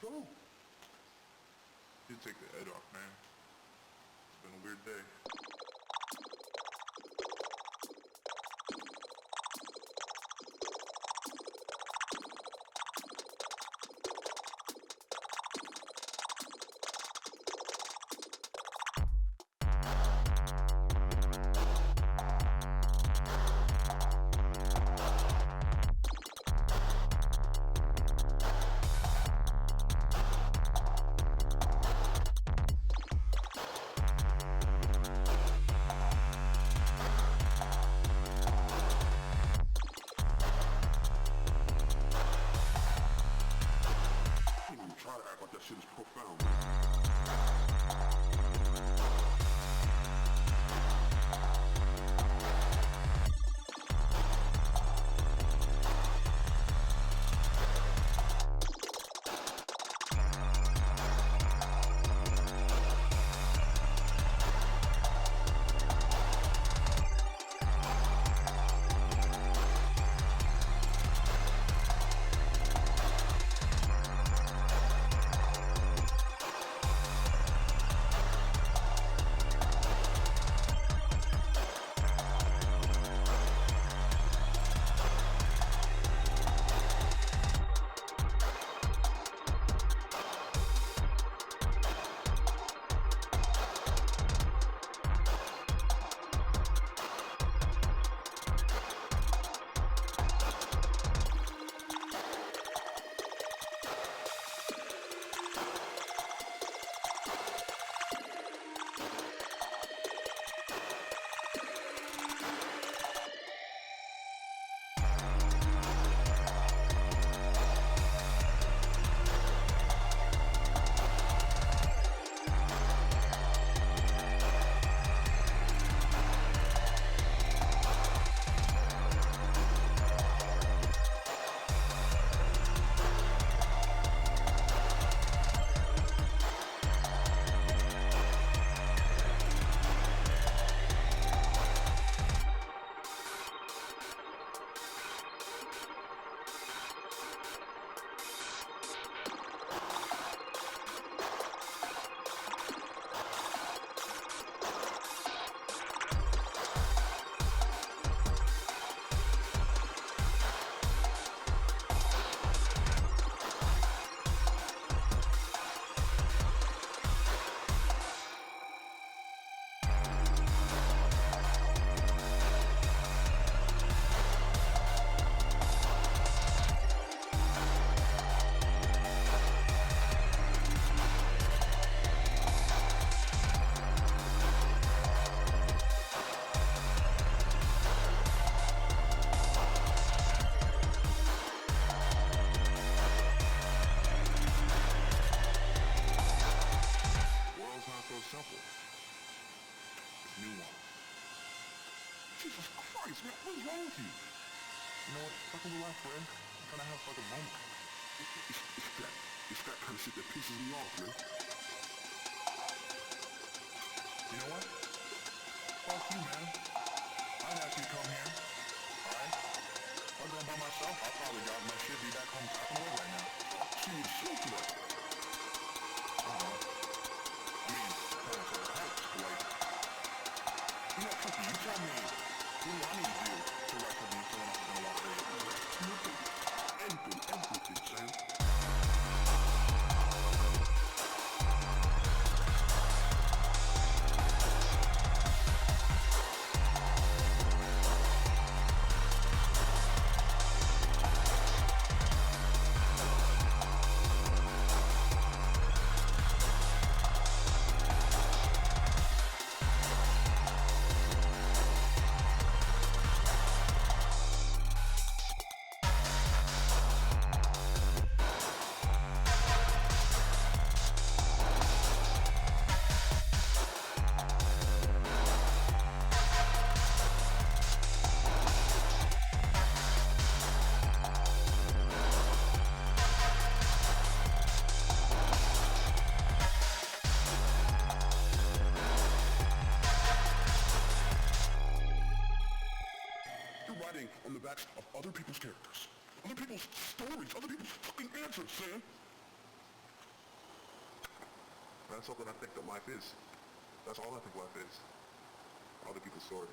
go. You take the head off, man. It's been a weird day. Try to act like that shit is profound. Simple. It's nuance. Jesus Christ, man, what is wrong with you? You know what? Fucking relax, friend. I'm trying to have a fucking moment. It's that kind of shit that pisses me off, man. You know what? Fuck you, man. I'd ask you to come here. Alright? If I'm going by myself, I'll probably got my shit be back home tapping away right now. She would shoot you up. You know, Cookie, you tell me who I need you to write for me so I'm not gonna walk away. Anything, Sam. On the backs of other people's characters, other people's stories, other people's fucking answers, Sam. That's something I think that life is. That's all I think life is. Other people's stories.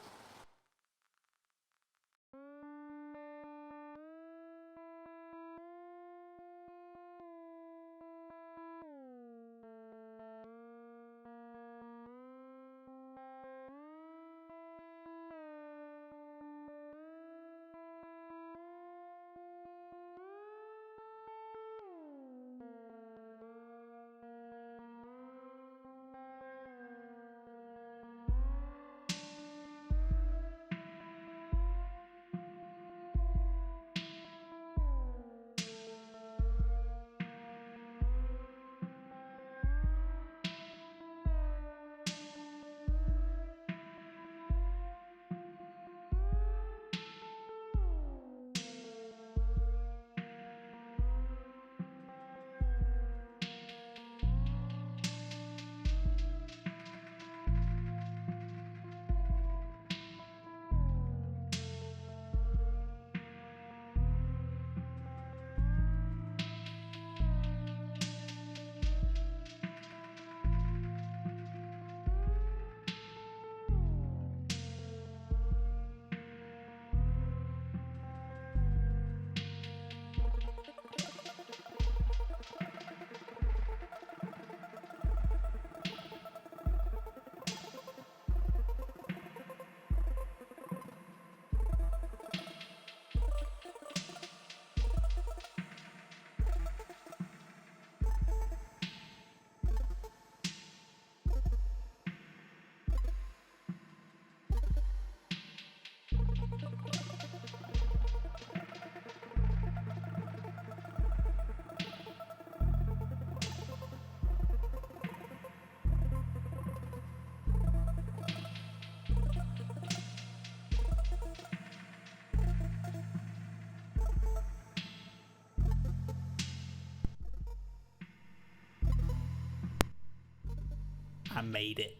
I made it.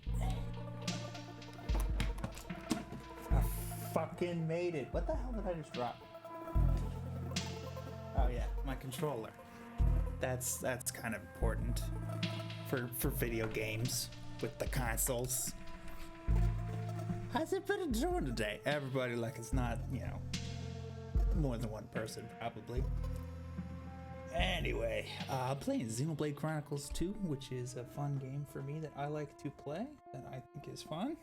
I fucking made it. What the hell did I just drop? Oh yeah, my controller. That's kind of important for video games with the consoles. How's everybody doing today? Everybody, like, it's not, you know, more than one person probably. Anyway, I'm playing Xenoblade Chronicles 2, which is a fun game for me that I like to play, that I think is fun.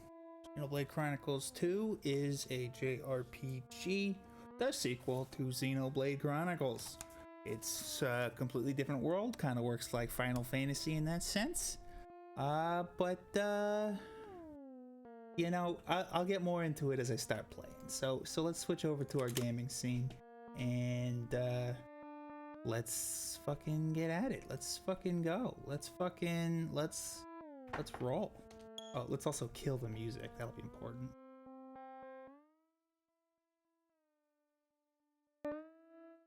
Xenoblade Chronicles 2 is a JRPG, the sequel to Xenoblade Chronicles. It's a completely different world, kind of works like Final Fantasy in that sense. But you know, I'll get more into it as I start playing. So let's switch over to our gaming scene, and let's fucking get at it. Let's fucking go. Let's roll. Oh, let's also kill the music. That'll be important.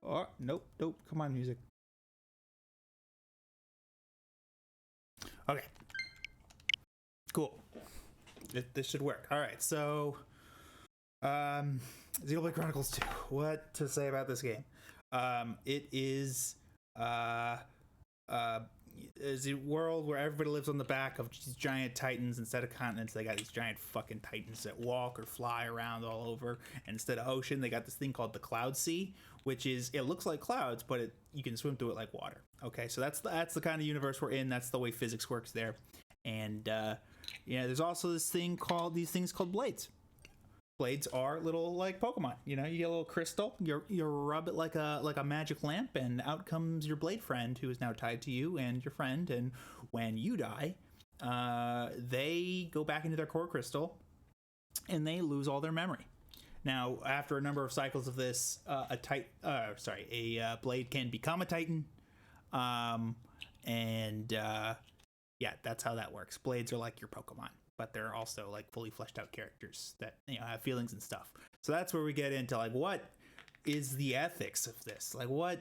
Oh, nope. Come on, music. Okay. Cool. This should work. All right. So, Xenoblade Chronicles 2. What to say about this game? It is a world where everybody lives on the back of these giant titans. Instead of continents, they got these giant fucking titans that walk or fly around all over. And instead of ocean, they got this thing called the Cloud Sea, which is, it looks like clouds, but you can swim through it like water. Okay, so that's the kind of universe we're in. That's the way physics works there. And yeah, there's also these things called blades. Blades are little, like, Pokemon. You know, you get a little crystal, you rub it like a magic lamp, and out comes your blade friend, who is now tied to you and your friend. And when you die, they go back into their core crystal and they lose all their memory. Now, after a number of cycles of this, a blade can become a titan, and yeah, that's how that works. Blades are like your Pokemon, but they're also like fully fleshed out characters that, you know, have feelings and stuff. So that's where we get into, like, what is the ethics of this? Like, what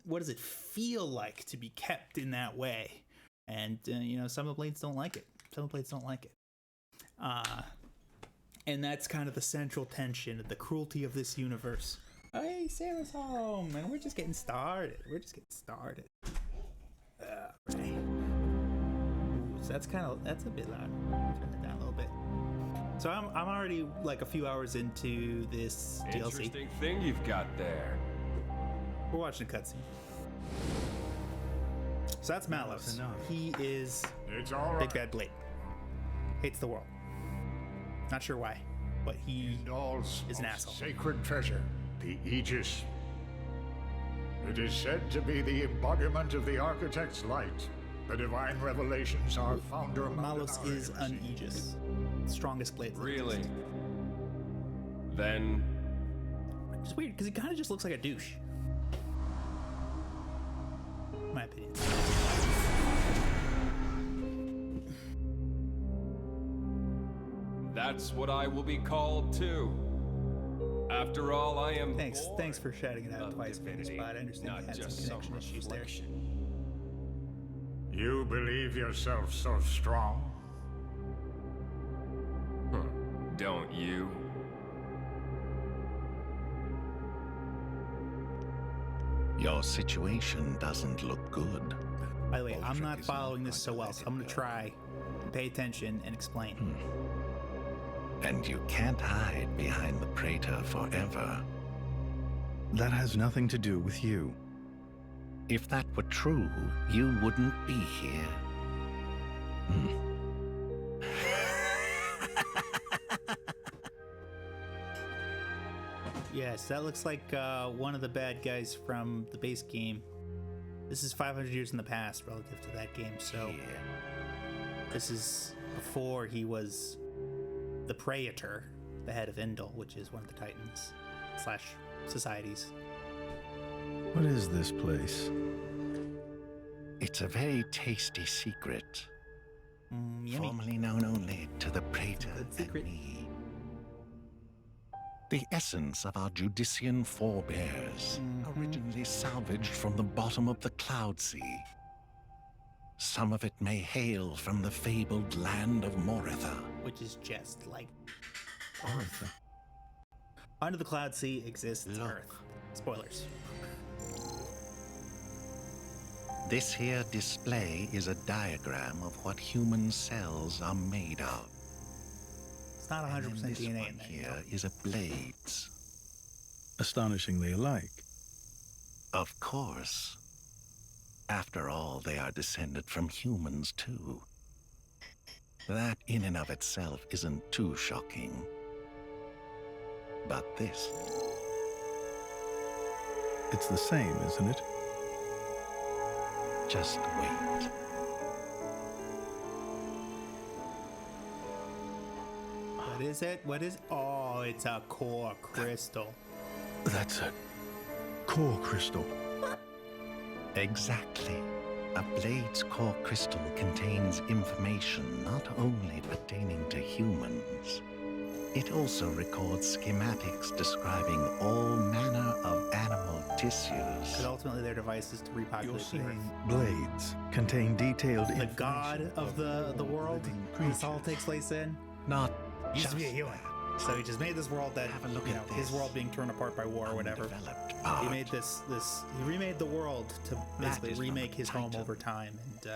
does it feel like to be kept in that way? And you know, some of the blades don't like it. And that's kind of the central tension, the cruelty of this universe. Hey, Sarah's home, and we're just getting started. Right. So that's a bit loud. Turn it down a little bit. So I'm already like a few hours into this DLC. Interesting thing you've got there. We're watching a cutscene. So that's Malos. He is It's all right. Big Bad Blade. Hates the world. Not sure why, but he Indal's is an most asshole. sacred treasure, the Aegis. It is said to be the embodiment of the architect's light. The divine revelations our founder Malos is an Aegis. Strongest blade. Really? Then It's weird because he kind of just looks like a douche. In my opinion. that's what I will be called too. After all, I am. Thanks for shouting it out of twice, Famous divinity, Spot. I understand not you had just some connection issues there. reflection. You believe yourself so strong? Don't you? Your situation doesn't look good. By the way, I'm not following this so well, so I'm gonna try and pay attention and explain. And you can't hide behind the Praetor forever. That has nothing to do with you. If that were true, you wouldn't be here. Yes, that looks like one of the bad guys from the base game. This is 500 years in the past relative to that game, so Here. this is before he was the Praetor, the head of Indal, which is one of the Titans / societies. What is this place? It's a very tasty secret, Yummy. formerly known only to the Praetor Good and secret. me. The essence of our Judician forebears, originally salvaged from the bottom of the Cloud Sea. Some of it may hail from the fabled land of Moritha. Which is just like Earth. Under the Cloud Sea exists Look. Earth. Spoilers. This here display is a diagram of what human cells are made of. It's not 100% And then this DNA one in there. here is a blades. Astonishingly alike. Of course. After all, they are descended from humans, too. That in and of itself isn't too shocking. But this, It's the same, isn't it? just wait. What is it? What is? Oh, it's a core crystal. That's a core crystal. Exactly. A blade's core crystal contains information not only pertaining to humans, it also records schematics describing all manner of animal tissues. But ultimately, their device is to repopulate the Earth. Blades contain detailed The information god of the world living this all creatures. takes place in Not used to be a just human. So he just made this world that, Have a look you know, at his this. world being torn apart by war or whatever. undeveloped He part. made he remade the world to basically is from remake the his home title. over time, and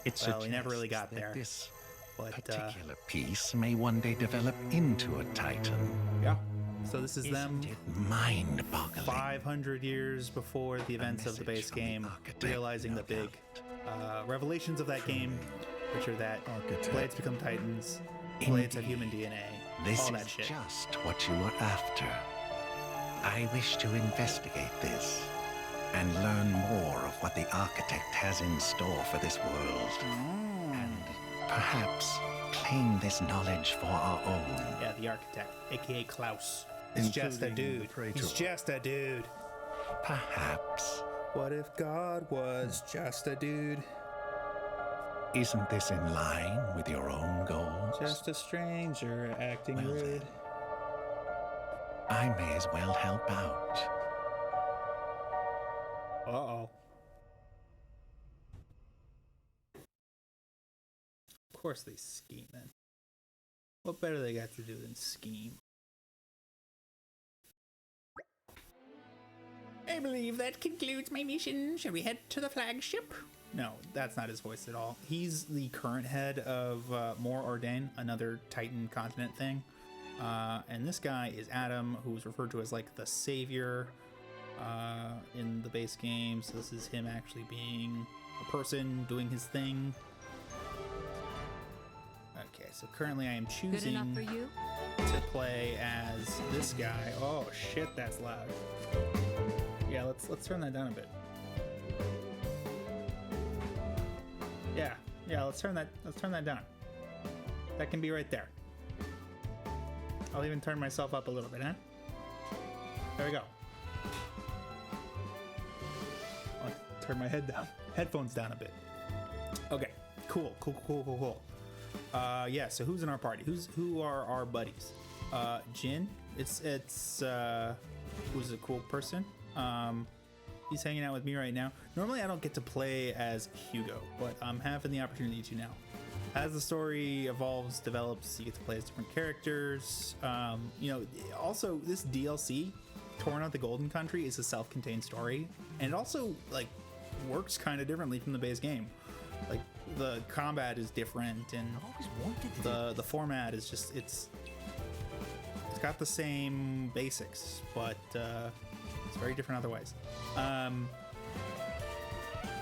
It well, he never really got suggests that there. This but particular piece may one day develop into a titan. yeah. So this is them Isn't it mind-boggling? 500 years before the events of the message base from the game, architect, realizing no the big revelations of that game, which are that Architect. blades become titans, blades have human DNA, This all is that shit. just what you were after. I wish to investigate this and learn more of what the architect has in store for this world. And perhaps claim this knowledge for our own. Yeah, the architect, aka Klaus. He's just a Including the dude. Praetor. He's just a dude. Perhaps. What if God was just a dude? Isn't this in line with your own goals? Just a stranger acting Well, rude. then. I may as well help out. Uh-oh. Of course they scheme, man. What better they got to do than scheme? I believe that concludes my mission. Shall we head to the flagship? No, that's not his voice at all. He's the current head of More Ordain, another Titan continent thing. And this guy is Adam, who's referred to as like the savior in the base game. So this is him actually being a person doing his thing. Okay, so currently I am choosing Good enough for you? to play as this guy. Oh shit, that's loud. Yeah, let's turn that down a bit. Yeah, let's turn that down. That can be right there. I'll even turn myself up a little bit, huh? There we go. I'll turn my headphones down a bit. Okay, cool. Yeah, so who's in our party? Who are our buddies? Jin. It's who's a cool person. He's hanging out with me right now. Normally I don't get to play as Hugo, but I'm having the opportunity to now. As the story evolves, develops, you get to play as different characters. You know, also this DLC, Torna the Golden Country, is a self-contained story, and it also like works kind of differently from the base game. Like the combat is different, and the format is just it's got the same basics, but it's very different otherwise.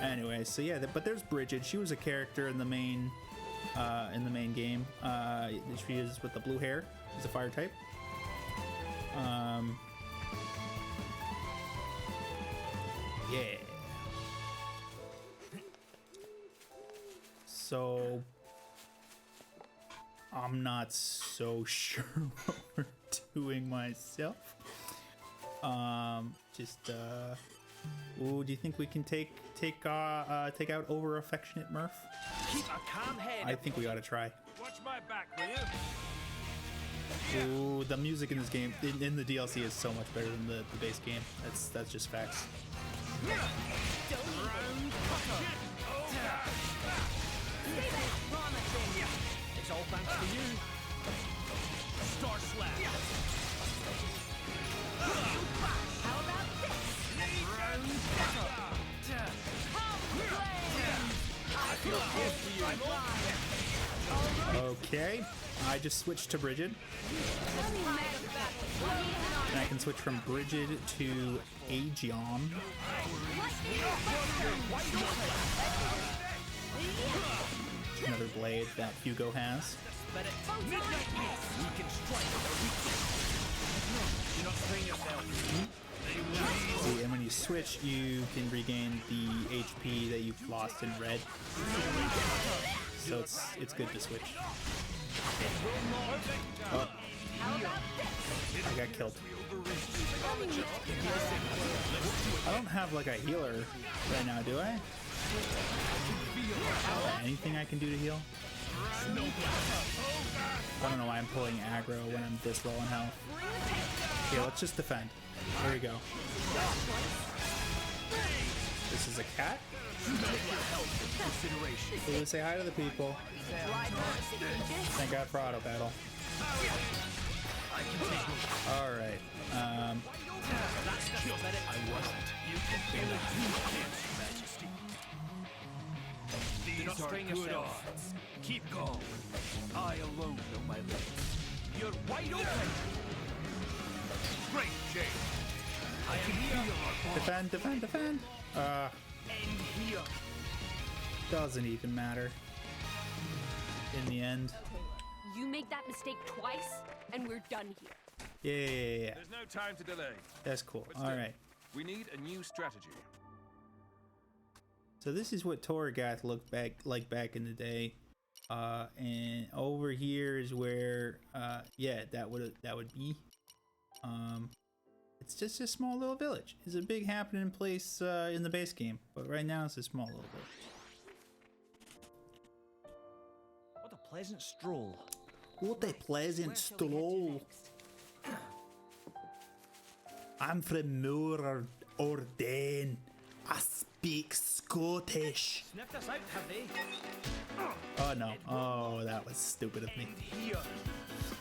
Anyway, so yeah, but there's Bridget. She was a character in the main game. She is with the blue hair. She's a fire type. Yeah. So I'm not so sure what we're doing myself. Ooh, do you think we can take out over affectionate Murph? Keep a calm head. I think we ought to try. Watch my back, will you? Ooh, the music in this game in the DLC is so much better than the base game. That's just facts. It's all thanks to you. Star slap. How about this? Okay, I just switched to Bridget. And I can switch from Bridget to Aegeon. Another blade that Hugo has. We can strike with our weakness. Do not strain yourself. See, and when you switch, you can regain the HP that you've lost in red. So it's good to switch. Oh. I got killed. I don't have like a healer right now, do I? Anything I can do to heal? I don't know why I'm pulling aggro when I'm this low on health. Okay, let's just defend. There we go. This is a cat? Please say hi to the people. Thank God for auto battle. Alright. Do not strain yourself. Keep calm. I alone know my limits. You're wide open. Great, Jay. I can feel our bond. Defend. End here. Doesn't even matter. In the end. You make that mistake twice, and we're done here. Yeah. There's no time to delay. That's cool. But still, Alright. We need a new strategy. So this is what Toragath looked like back in the day. And over here is where that would be. It's just a small little village. It's a big happening place in the base game, but right now it's a small little village. What a pleasant stroll. What a pleasant stroll. I'm from Moor Ordain. I speak Scottish. Sniffed us out, have they? Oh no. Oh, that was stupid of me. Here.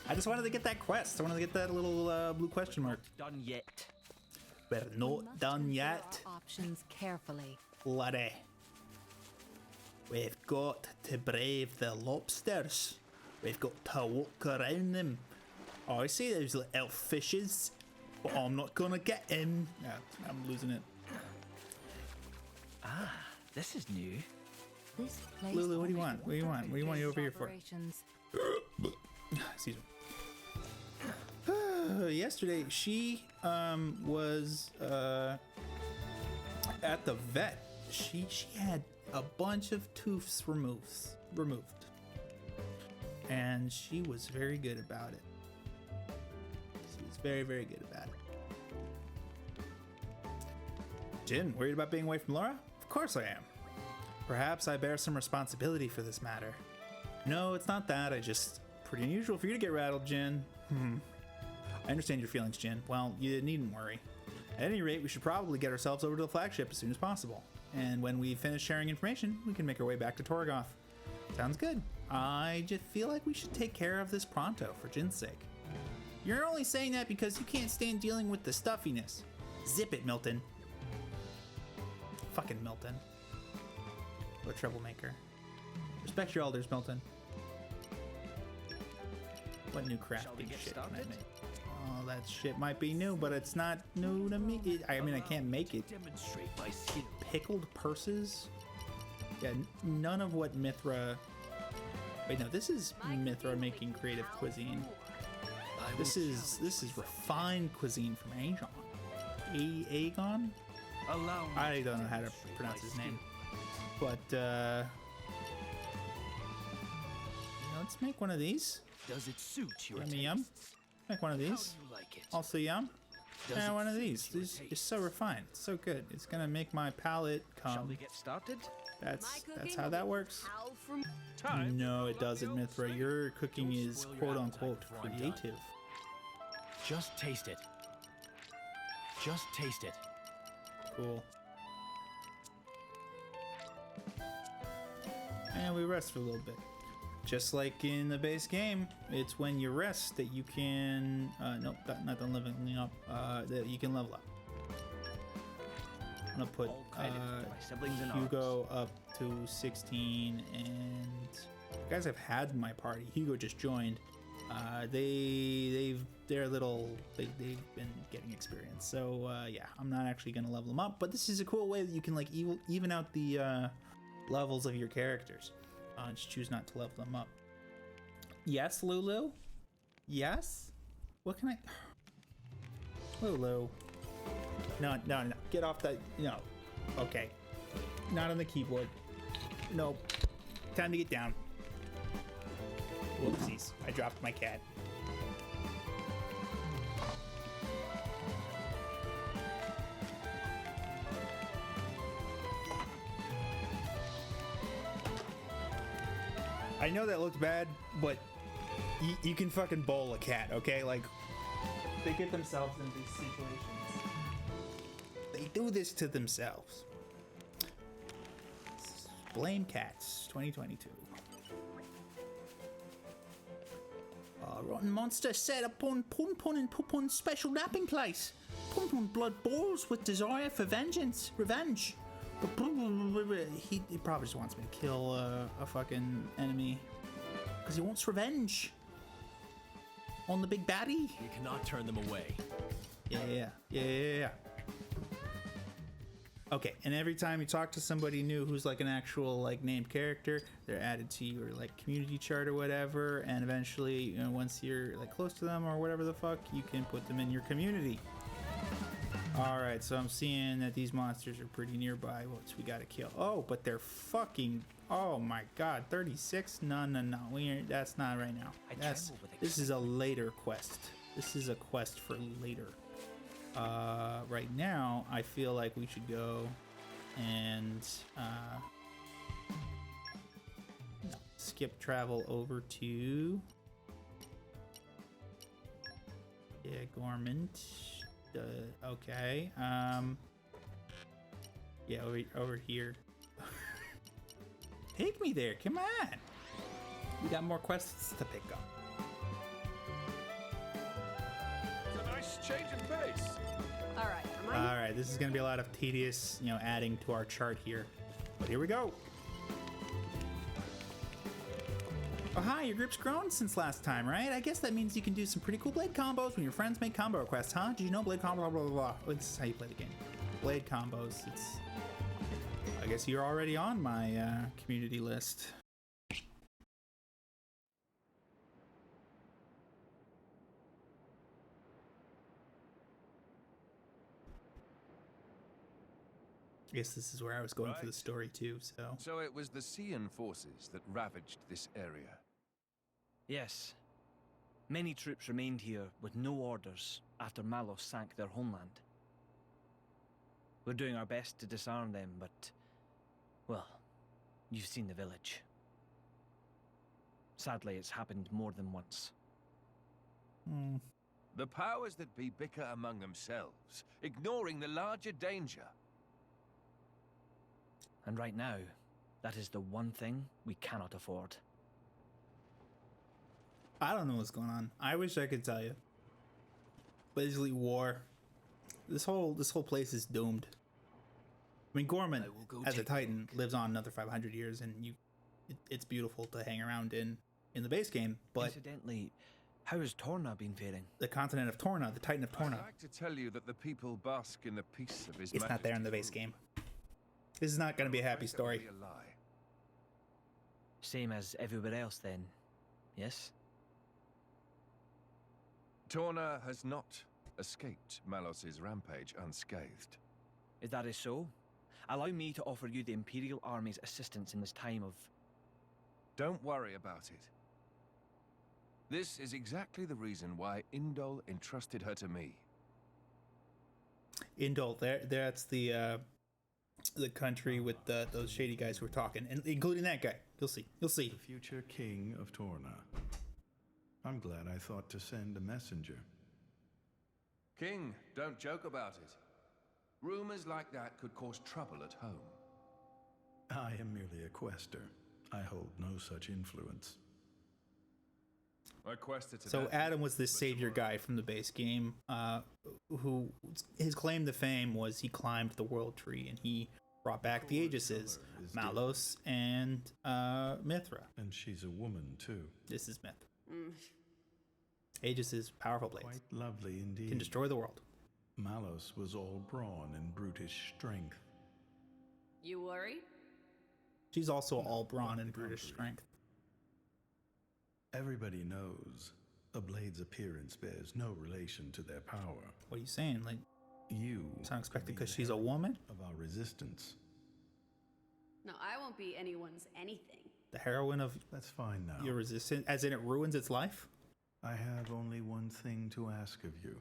I just wanted to get that quest. I wanted to get that little blue question mark. Done yet. We're not done yet, Our options carefully. laddie. We've got to brave the lobsters. We've got to walk around them. Oh, I see those little fishes, but I'm not gonna get him. Yeah, I'm losing it. Ah, this is new. This place Lulu, what do you want? What do you want? What do you want you over here for? Excuse me. Yesterday, she was at the vet. She had a bunch of tooths removed, and she was very good about it. She was very, very good about it. Jin, worried about being away from Laura? Of course I am. Perhaps I bear some responsibility for this matter. No, it's not that. Pretty unusual for you to get rattled, Jin. I understand your feelings, Jin. Well, you needn't worry. At any rate, we should probably get ourselves over to the flagship as soon as possible. And when we finish sharing information, we can make our way back to Torgoth. Sounds good. I just feel like we should take care of this pronto for Jin's sake. You're only saying that because you can't stand dealing with the stuffiness. Zip it, Milton. Fucking Milton. What a troublemaker. Respect your elders, Milton. What new crafting shit can I make? Oh, that shit might be new, but it's not new to me. I mean, I can't make it. Demonstrate my skill. Pickled purses? Yeah, none of what Mithra... Wait, no, this is Mithra making creative cuisine. This is refined cuisine from Aegon. Aegon? I don't know how to pronounce his name. But, let's make one of these. Does it suit your Yum. Make one of these. How you like it? Also yum. Does And it one of suit these. your This is taste? so refined. It's so good. It's gonna make my palate Shall come. we get started? That's how that works. Time. No, it doesn't, Mithra. Your cooking is quote unquote creative. Just taste it. Just taste it. Cool. And we rest for a little bit. Just like in the base game, it's when you rest that you can, nope, not the leveling up, that you can level up. I'm gonna put All credit to my siblings in Hugo up to 16, and you guys have had my party. Hugo just joined. They've been getting experience. So yeah, I'm not actually gonna level them up, but this is a cool way that you can like even out the levels of your characters. Just choose not to level them up. Yes, Lulu? Yes? What can I... Lulu. No. Get off that... No. Okay. Not on the keyboard. Nope. Time to get down. Whoopsies. I dropped my cat. I know that looks bad, but you can fucking bowl a cat, okay? Like, they get themselves in these situations. They do this to themselves. Blame cats, 2022. Rotten monster set upon Pun Pun and Pupun's special napping place. Pun Pun blood boils with desire for revenge. He probably just wants me to kill a fucking enemy because he wants revenge on the big baddie. You cannot turn them away. Yeah. Okay, and every time you talk to somebody new who's like an actual like named character, they're added to your like community chart or whatever, and eventually, once you're like close to them or whatever the fuck, you can put them in your community. Alright, so I'm seeing that these monsters are pretty nearby. What we gotta kill? Oh, but they're fucking... Oh my god, 36? No. That's not right now. This is a later quest. This is a quest for later. Right now, I feel like we should go and... skip travel over to... Yeah, Gormant. Okay. Yeah, over here. Take me there. Come on. We got more quests to pick up. It's a nice change of pace. All right. This is gonna be a lot of tedious, adding to our chart here. But here we go. Oh, hi, your group's grown since last time, right? I guess that means you can do some pretty cool blade combos when your friends make combo requests, huh? Did you know blade combo, blah, blah, blah, blah. This is how you play the game. Blade combos, it's... I guess you're already on my community list. I guess this is where I was going for the story too, so... So it was the Cian forces that ravaged this area. Yes. Many troops remained here with no orders after Malos sank their homeland. We're doing our best to disarm them, but... well, you've seen the village. Sadly, it's happened more than once. The powers that be bicker among themselves, ignoring the larger danger. And right now, that is the one thing we cannot afford. I don't know what's going on. I wish I could tell you. Basically, war. This whole place is doomed. I mean, Gorman, as a Titan, lives on another 500 years, and it's beautiful to hang around in the base game. But incidentally, how has Torna been faring? The continent of Torna, the Titan of Torna. I'd like to tell you that the people bask in the peace of his It's not there in the base game. This is not going to be a happy story. Same as everywhere else, then, yes? Torna has not escaped Malos's rampage unscathed. If that is so, allow me to offer you the Imperial Army's assistance in this time of... Don't worry about it. This is exactly the reason why Indol entrusted her to me. Indol, that's the country with those shady guys who were talking, and including that guy. You'll see. You'll see. The future king of Torna. I'm glad I thought to send a messenger. King, don't joke about it. Rumors like that could cause trouble at home. I am merely a quester. I hold no such influence. I quested to So that, Adam was this savior guy from the base game, who his claim to fame was he climbed the world tree and he brought back the Aegises, Malos and Mithra. And she's a woman too. This is Mithra. Aegis is powerful blades. Quite lovely indeed. Can destroy the world. Malos was all brawn and brutish strength. You worry? She's also all brawn and brutish strength. Everybody knows a blade's appearance bears no relation to their power. What are you saying? Like, you it's unexpected because she's a woman? Of our resistance. No, I won't be anyone's anything. The heroine of That's fine now. your resistance, as in it ruins its life? I have only one thing to ask of you.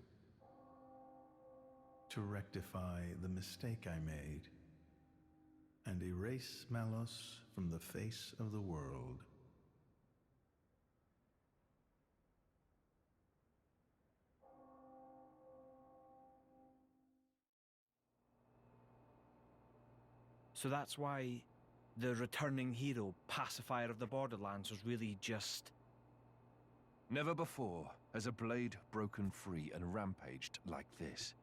To rectify the mistake I made and erase Malos from the face of the world. So that's why the returning hero, pacifier of the Borderlands, was really just... Never before has a blade broken free and rampaged like this.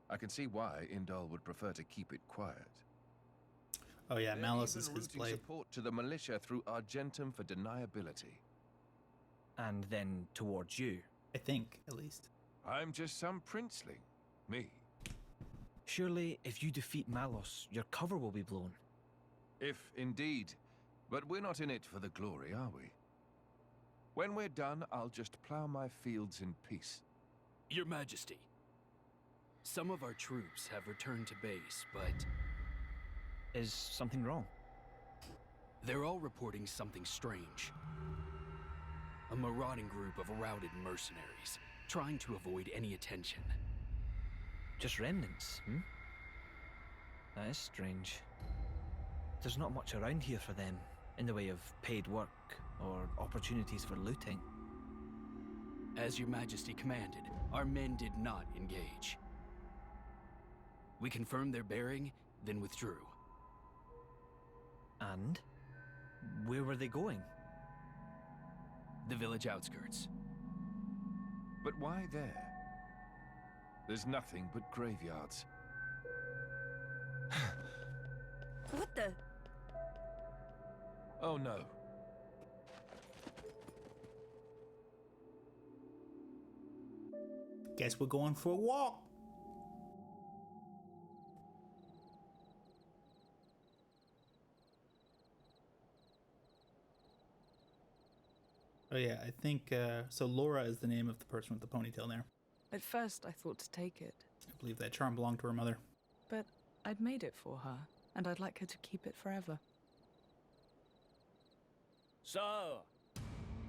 I can see why Indol would prefer to keep it quiet. Oh yeah, They're Malos even is his routing blade. support to the militia through Argentum for deniability. And then towards you. I think, at least. I'm just some princeling. Me. Surely, if you defeat Malos, your cover will be blown. If indeed. But we're not in it for the glory, are we? When we're done, I'll just plow my fields in peace. Your Majesty, some of our troops have returned to base, but... Is something wrong? They're all reporting something strange. A marauding group of routed mercenaries, trying to avoid any attention. Just remnants, hmm? That is strange. There's not much around here for them, in the way of paid work or opportunities for looting. As your Majesty commanded, our men did not engage. We confirmed their bearing, then withdrew. And? Where were they going? The village outskirts. But why there? There's nothing but graveyards. What the? Oh no. Guess we're going for a walk. Oh yeah, I think, so Laura is the name of the person with the ponytail there. At first, I thought to take it. I believe that charm belonged to her mother. But I'd made it for her, and I'd like her to keep it forever. So,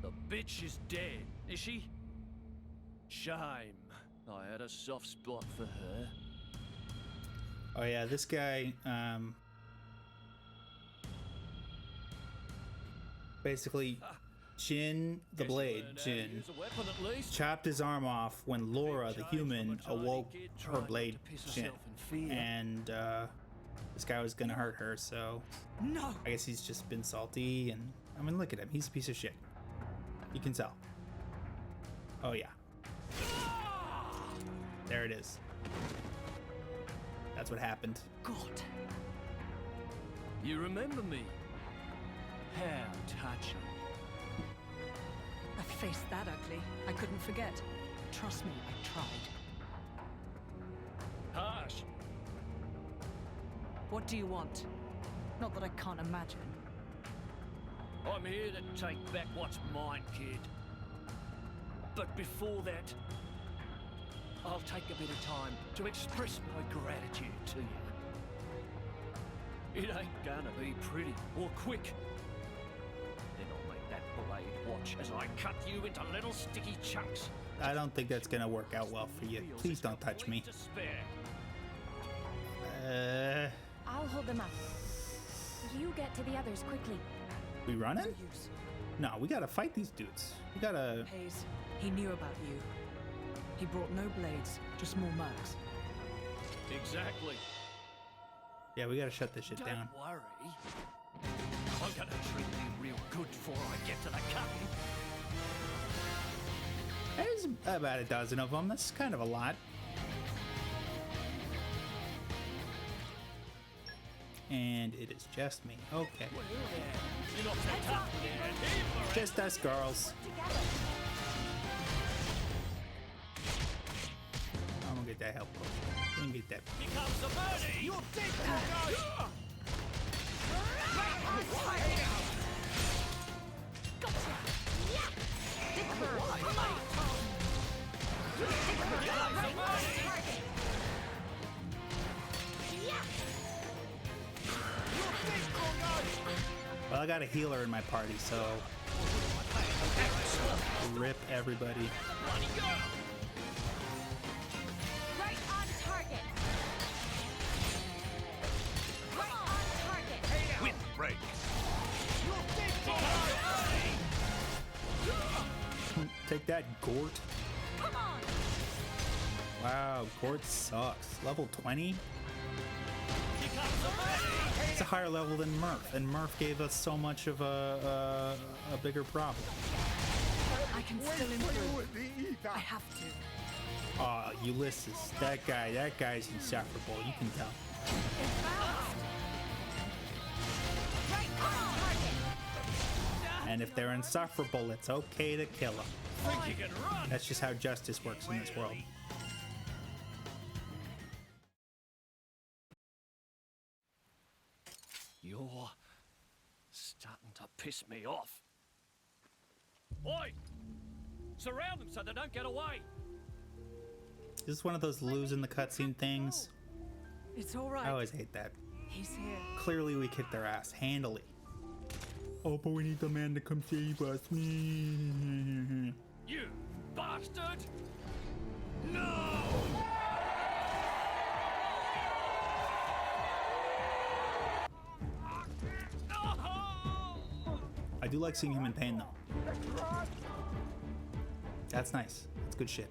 the bitch is dead, is she? Shame. I had a soft spot for her. Oh yeah, this guy, basically, Jin, the blade, Jin, chopped his arm off when Laura, the human, awoke her blade, Jin. And, this guy was gonna hurt her, so... No! I guess he's just been salty, and... I mean, look at him. He's a piece of shit. You can tell. Oh, yeah. There it is. That's what happened. God. You remember me? How touching. A face that ugly, I couldn't forget. Trust me, I tried. Harsh. What do you want? Not that I can't imagine. I'm here to take back what's mine, kid. But before that, I'll take a bit of time to express my gratitude to you. It ain't gonna be pretty or quick. Then I'll make that blade watch as I cut you into little sticky chunks. I don't think that's gonna work out well for you. Please don't touch me. I'll hold them up. You get to the others quickly. We running? No, we gotta fight these dudes. We gotta... Hayes, he knew about you. He brought no blades, just more mercs. Exactly. Yeah, we gotta shut this shit down. Don't worry. I'm gonna treat you real good before I get to the cutting. There's about a dozen of them. That's kind of a lot. And it is just me. Okay. Just us girls. I'm gonna get that help. I'm gonna get that. Well, I got a healer in my party, so rip everybody. Right on target. Right on target. Wind break. Take that, Gort. Come on. Wow, Gort sucks. Level 20? It's a higher level than Murph, and Murph gave us so much of a bigger problem. I can still improve. I have to. Aw, Ulysses, that guy's insufferable, you can tell. Right on target. And if they're insufferable, it's okay to kill them. That's just how justice works in this world. You're starting to piss me off. Oi! Surround them so they don't get away. Is this one of those losing the cutscene things? It's all right. I always hate that. He's here. Clearly we kicked their ass handily. Oh, but we need the man to come save us. You bastard! No! I do like seeing him in pain though. That's nice. That's good shit.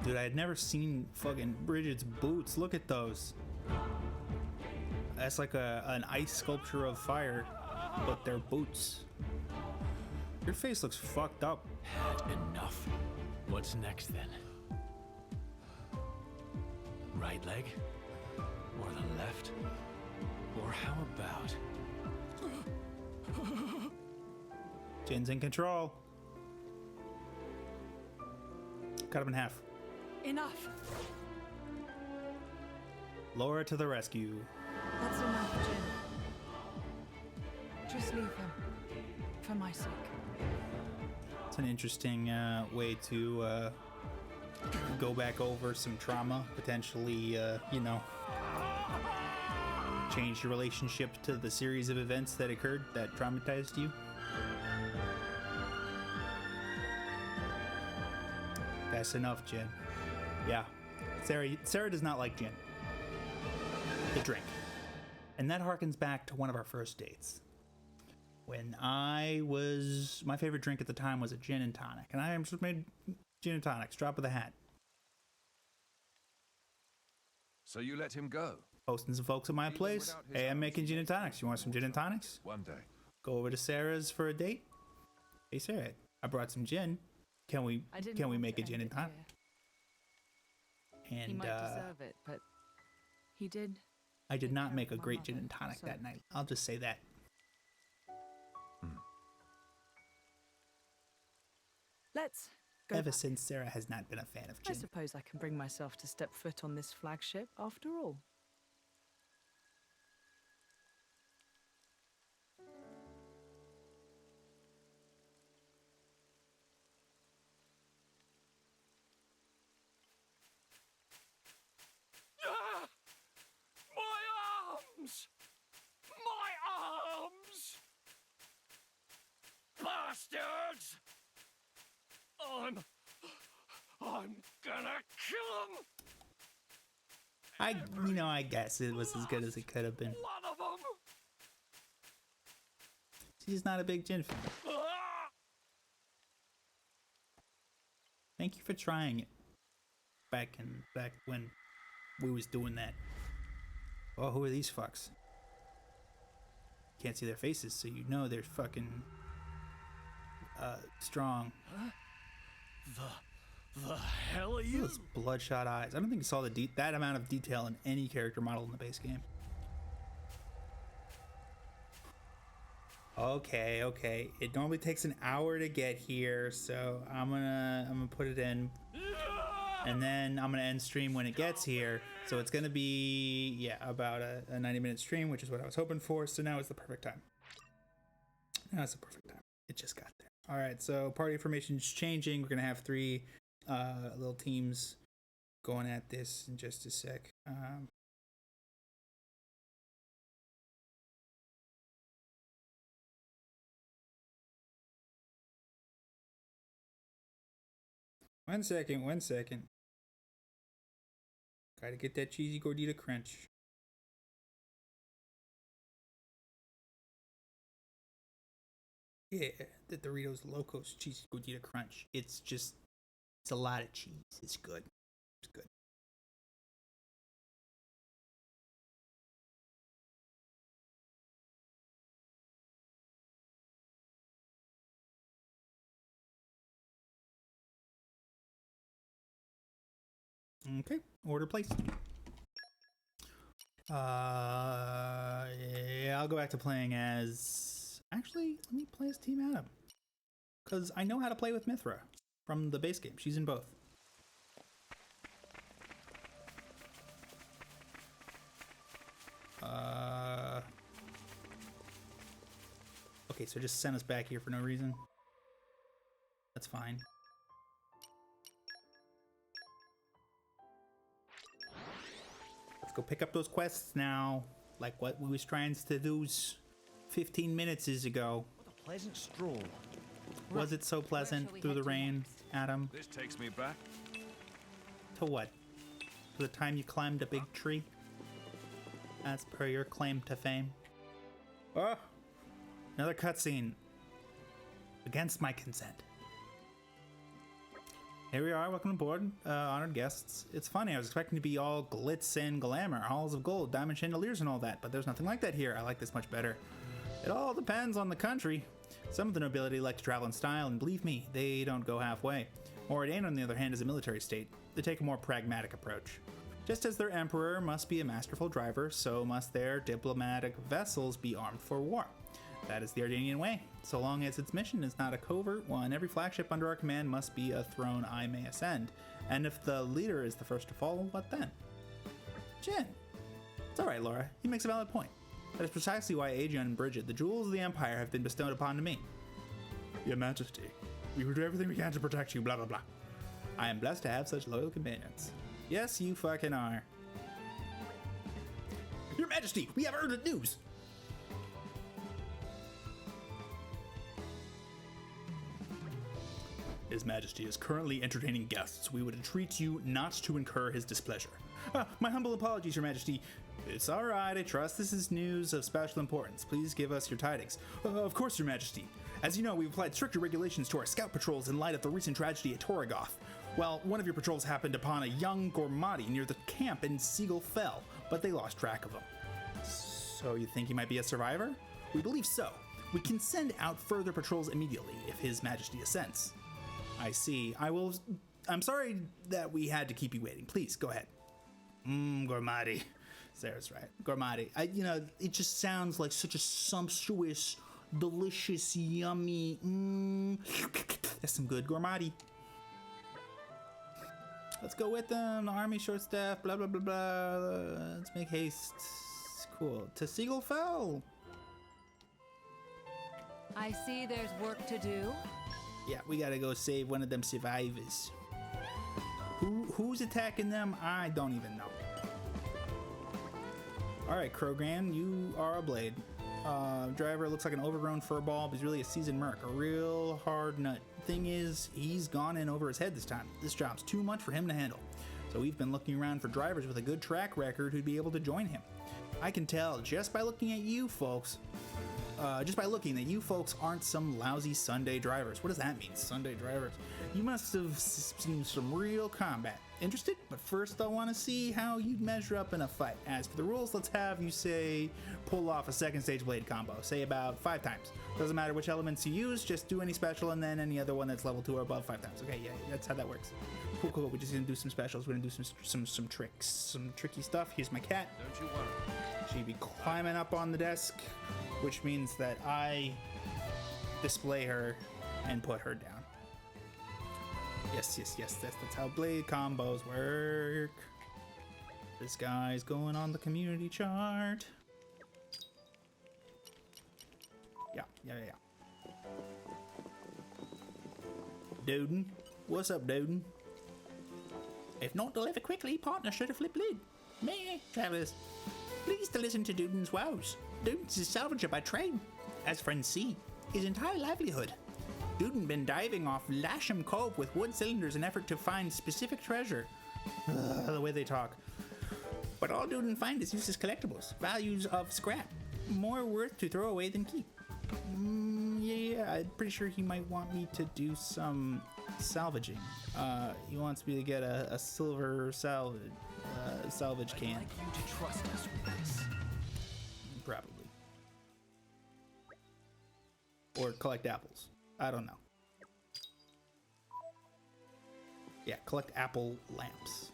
Dude, I had never seen fucking Bridget's boots. Look at those. That's like an ice sculpture of fire, but they're boots. Your face looks fucked up. Had enough. What's next then? Right leg? Or the left? Or how about... Jin's in control. Cut him in half. Enough. Laura to the rescue. That's enough, Jin. Just leave him. For my sake. It's an interesting way to go back over some trauma, potentially, you know, change your relationship to the series of events that occurred that traumatized you. That's enough, Jin. Yeah, Sarah does not like gin. The drink. And that harkens back to one of our first dates. When my favorite drink at the time was a gin and tonic, and I just made gin and tonics, drop of the hat. So you let him go? Hosting some folks at my place. Hey, I'm making gin and tonics. You want some gin and tonics? One day. Go over to Sarah's for a date. Hey, Sarah, I brought some gin. Can we make a gin and tonic? And he might deserve it, but he did. I did not make a great gin and tonic that night. I'll just say that. Let's go Ever back. since, Sarah has not been a fan of I gin. suppose I can bring myself to step foot on this flagship after all. My arms! My arms! Bastards! I'm gonna kill them! I guess it was as good as it could have been. One of them! She's not a big gin fan. Thank you for trying it. Back when we was doing that. Oh, who are these fucks? Can't see their faces, so you know they're fucking strong. The hell are you? Those bloodshot eyes. I don't think you saw that amount of detail in any character model in the base game. Okay. It normally takes an hour to get here, so I'm gonna put it in, and then I'm gonna end stream when it gets here. So it's gonna be about a 90-minute stream, which is what I was hoping for. So now is the perfect time. Now it's the perfect time. It just got there. All right. So party information is changing. We're gonna have 3 little teams going at this in just a sec. One second. Gotta get that cheesy gordita crunch. Yeah, the Doritos Locos cheesy gordita crunch. It's a lot of cheese. It's good. It's good. Okay, order placed. Yeah, I'll go back to playing as... Actually, let me play as Team Adam. Because I know how to play with Mithra from the base game. She's in both. Okay, so just send us back here for no reason. That's fine. Let's go pick up those quests now, like what we was trying to do 15 minutes ago. What a pleasant stroll. Was it so pleasant through the rain, Adam? This takes me back. To what? To the time you climbed a big tree? As per your claim to fame. Oh! Another cutscene. Against my consent. Here we are, welcome aboard, honored guests. It's funny, I was expecting to be all glitz and glamour, halls of gold, diamond chandeliers and all that, but there's nothing like that here. I like this much better. It all depends on the country. Some of the nobility like to travel in style, and believe me, they don't go halfway. Mauritania, on the other hand, is a military state. They take a more pragmatic approach. Just as their emperor must be a masterful driver, so must their diplomatic vessels be armed for war. That is the Ardanian way. So long as its mission is not a covert one, every flagship under our command must be a throne I may ascend. And if the leader is the first to fall, what then? Jin. It's alright, Laura. He makes a valid point. That is precisely why Aegon and Bridget, the jewels of the Empire, have been bestowed upon me. Your Majesty, we will do everything we can to protect you, blah blah blah. I am blessed to have such loyal companions. Yes, you fucking are. Your Majesty, we have urgent news! His Majesty is currently entertaining guests. We would entreat you not to incur his displeasure. My humble apologies, Your Majesty. It's alright, I trust this is news of special importance. Please give us your tidings. Of course, Your Majesty. As you know, we've applied stricter regulations to our scout patrols in light of the recent tragedy at Torgoth. Well, one of your patrols happened upon a young Gormati near the camp in Seagull Fell, but they lost track of him. So you think he might be a survivor? We believe so. We can send out further patrols immediately if His Majesty assents. I see. I'm sorry that we had to keep you waiting. Please, go ahead. Gormati. Sarah's right. Gormati. It just sounds like such a sumptuous, delicious, yummy. That's some good Gormati. Let's go with them. Army short staff. Blah blah blah blah. Let's make haste. Cool. To Seagull Fell. I see there's work to do. Yeah, we gotta go save one of them survivors. Who's attacking them? I don't even know. Alright, Krogan, you are a blade. Driver looks like an overgrown furball, but he's really a seasoned merc. A real hard nut. Thing is, he's gone in over his head this time. This job's too much for him to handle. So we've been looking around for drivers with a good track record who'd be able to join him. I can tell just by looking at you folks, that you folks aren't some lousy Sunday drivers. What does that mean, Sunday drivers? You must have seen some real combat. Interested? But first I want to see how you'd measure up in a fight. As for the rules, let's have you pull off a second stage blade combo, say about 5 times. Doesn't matter which elements you use, just do any special and then any other one that's level 2 or above 5 times. Okay, yeah, that's how that works. Cool. We're just gonna do some specials. We're gonna do some tricks, some tricky stuff. Here's my cat. Don't you worry. She'd be climbing up on the desk, which means that I display her and put her down. Yes, that's how blade combos work. This guy's going on the community chart. Yeah. Doden, what's up, Doden? If not deliver quickly, partner should have flipped lid. Meh, travelers. Pleased to listen to Duden's woes. Duden's a salvager by trade, as friends see, his entire livelihood. Duden been diving off Lasham Cove with wood cylinders in effort to find specific treasure. The way they talk. But all Duden find is useless collectibles, values of scrap. More worth to throw away than keep. Yeah, I'm pretty sure he might want me to do some salvaging. He wants me to get a silver salvage can. I'd like you to trust us with this. Probably. Or collect apples. I don't know. Yeah, collect apple lamps.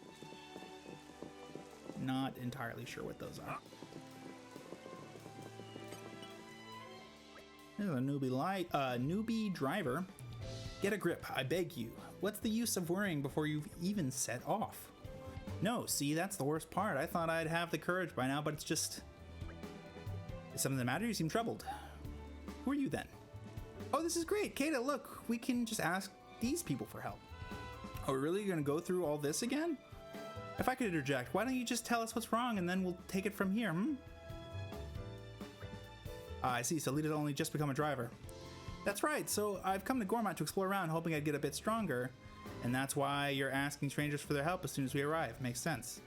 Not entirely sure what those are. Here's a newbie driver. Get a grip, I beg you. What's the use of worrying before you've even set off? No, see, that's the worst part. I thought I'd have the courage by now, but it's just... Is something the matter? You seem troubled. Who are you then? Oh, this is great. Kata, look, we can just ask these people for help. Are we really going to go through all this again? If I could interject, why don't you just tell us what's wrong and then we'll take it from here, I see, so Lita's only just become a driver. That's right, so I've come to Gormott to explore around hoping I'd get a bit stronger. And that's why you're asking strangers for their help as soon as we arrive. Makes sense.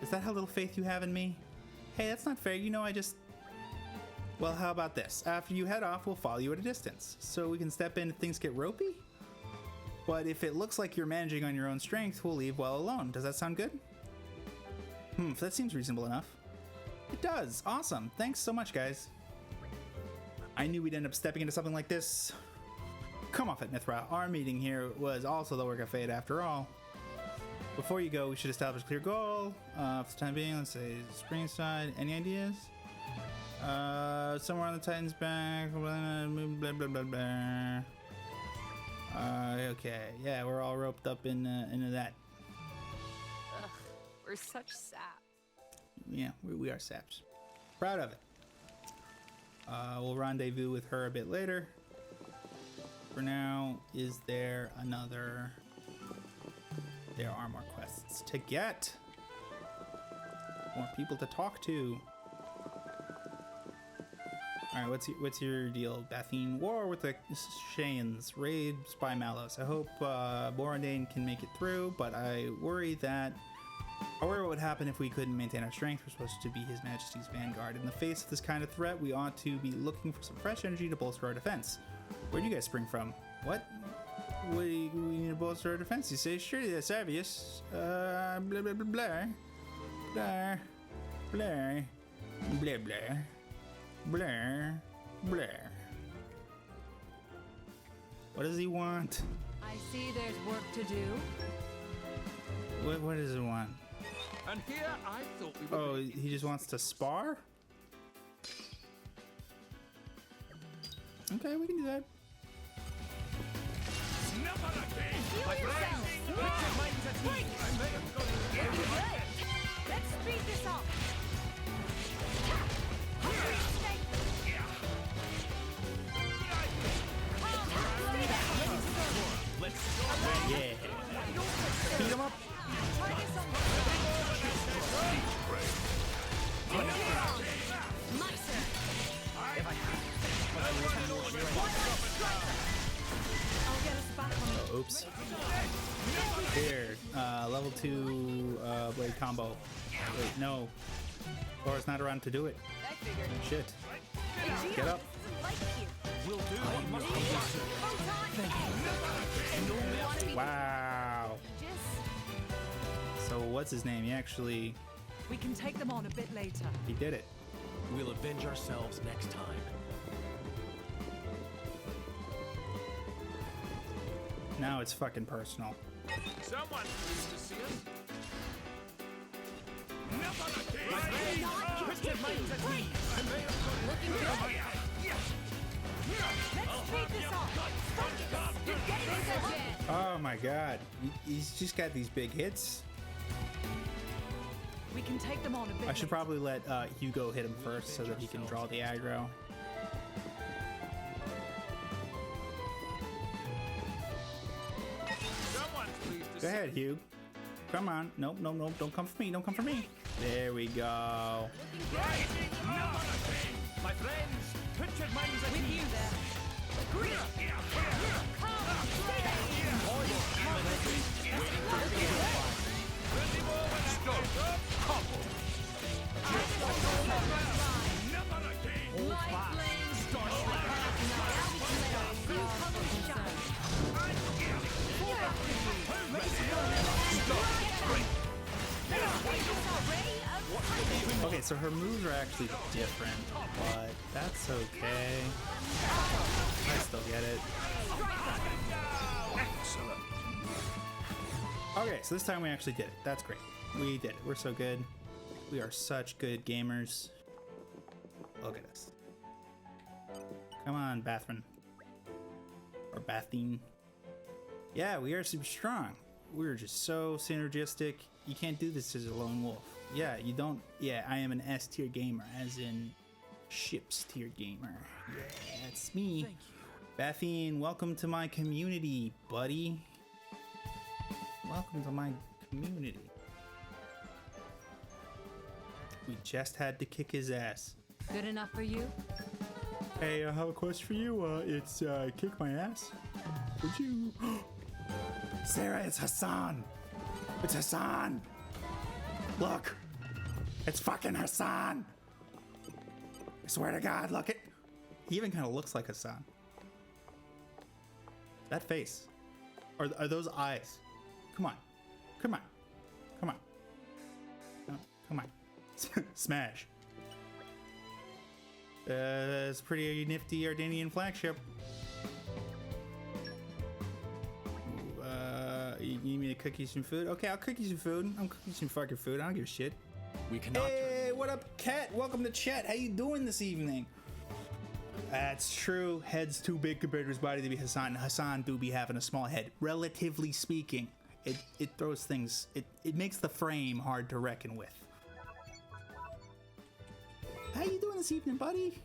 Is that how little faith you have in me? Hey, that's not fair, I just... Well, how about this? After you head off, we'll follow you at a distance, so we can step in if things get ropey? But if it looks like you're managing on your own strength, we'll leave well alone. Does that sound good? That seems reasonable enough. It does. Awesome. Thanks so much, guys. I knew we'd end up stepping into something like this. Come off it, Mithra. Our meeting here was also the work of fate after all. Before you go, we should establish a clear goal. For the time being, let's say Springside. Any ideas? Somewhere on the Titan's back. Blah, blah, blah, blah, blah. Okay. Yeah, we're all roped up into that. Ugh, we're such saps. Yeah, we are saps. Proud of it. We'll rendezvous with her a bit later. For now, is there another... There are more quests to get. More people to talk to. Alright, what's your deal? Bathine, war with the Shanes, raids by Malos. I hope Borondane can make it through, but I worry what would happen if we couldn't maintain our strength. We're supposed to be His Majesty's vanguard. In the face of this kind of threat, we ought to be looking for some fresh energy to bolster our defense. Where do you guys spring from? What? We need to bolster our defense, you say? Surely that's obvious. Blah, blah, blah, blah. Blah, blah, blah, blah. Blair, Blair. What does he want? I see there's work to do. What does he want? And here I thought we were. Oh, he just wants to spar? Okay, we can do that. Let's speed this up. Yeah. Beat him up. Oh, oops. Here, level 2 blade combo. Wait, no. Laura's not around to do it. Shit. Get up. Will do. Wow. So what's his name? He actually... We can take them on a bit later. He did it. We'll avenge ourselves next time. Now it's fucking personal. Someone needs to see us. Oh my god. He's just got these big hits. We can take them on a bit. I should probably let Hugo hit him first so that he can draw the aggro. Go ahead, Hugh. Come on. Nope, nope, nope. Don't come for me. Don't come for me. There we go. My friends, put your minds at ease. Okay, so her moves are actually different, but that's okay. I still get it. Excellent. Okay, so this time we actually did it. That's great. We did it. We're so good. We are such good gamers. Look at us. Come on, Bathrin. Or Bathine. Yeah, we are super strong. We're just so synergistic. You can't do this as a lone wolf. Yeah, you don't. Yeah, I am an S tier gamer, as in ships tier gamer. Yeah, that's me. Bathine, welcome to my community, buddy. Welcome to my community. We just had to kick his ass. Good enough for you? Hey, I have a quest for you. It's kick my ass. Would you? Sarah, it's Hassan. It's Hassan. Look, it's fucking Hassan. I swear to God, look it. He even kind of looks like Hassan. That face. Are those eyes? Come on. Come on. Come on. Oh, come on. Smash. It's a pretty nifty Ardanian flagship. You need me to cook you some food? Okay, I'll cook you some food. I'm cooking some fucking food. I don't give a shit. We cannot. Hey, what up, Cat? Welcome to chat. How you doing this evening? That's true. Head's too big compared to his body to be Hassan. Hassan do be having a small head, relatively speaking. It throws things. It makes the frame hard to reckon with. How you doing this evening, buddy?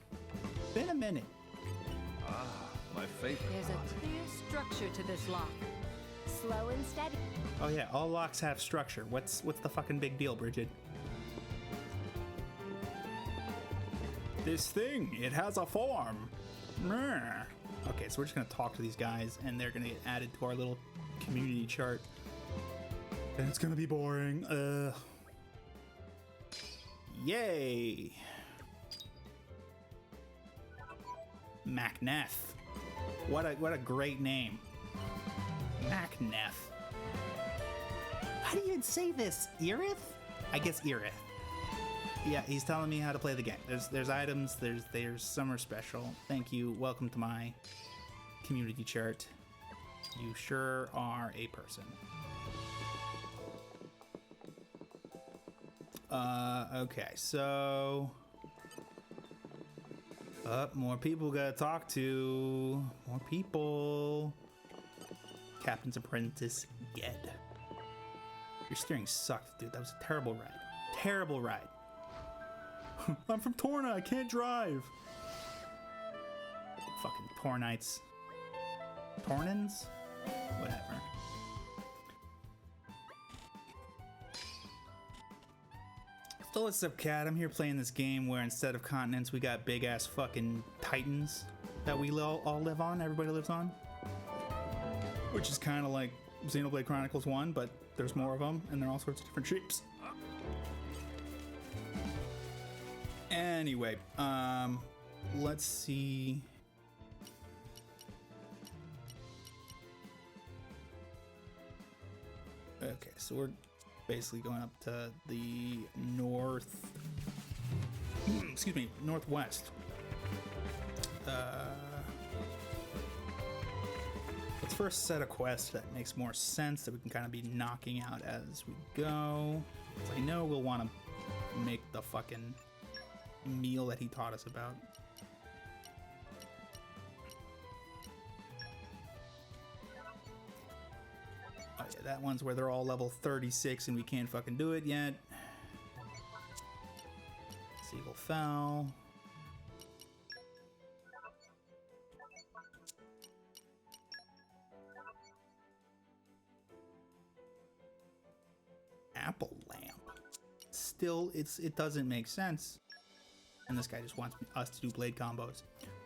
Been a minute. Ah, my favorite. There's a clear structure to this lock. Slow and steady. Oh yeah, all locks have structure. What's the fucking big deal, Bridget? This thing, it has a form. Okay, so we're just gonna talk to these guys, and they're gonna get added to our little community chart. And it's gonna be boring. Yay! Macneth. What a great name. Macneth. How do you even say this? Irith? I guess Irith. Yeah, he's telling me how to play the game. There's items, there's summer special. Thank you. Welcome to my community chart. You sure are a person. Okay, so more people gotta talk to. More people. Captain's Apprentice Ged. Your steering sucked, dude. That was a terrible ride. Terrible ride. I'm from Torna. I can't drive. Fucking Tornites. Tornans? Whatever. So what's up, Cat? I'm here playing this game where instead of continents, we got big ass fucking titans that we all live on. Everybody lives on. Which is kind of like Xenoblade Chronicles 1, but there's more of them, and they're all sorts of different shapes. Anyway, let's see. Okay, so we're basically going up to the north. Excuse me, northwest. Let's first set a quest that makes more sense that we can kind of be knocking out as we go. So I know we'll want to make the fucking meal that he taught us about. Oh yeah, that one's where they're all level 36 and we can't fucking do it yet. Seagull fell. Apple lamp. Still, it doesn't make sense. And this guy just wants us to do blade combos.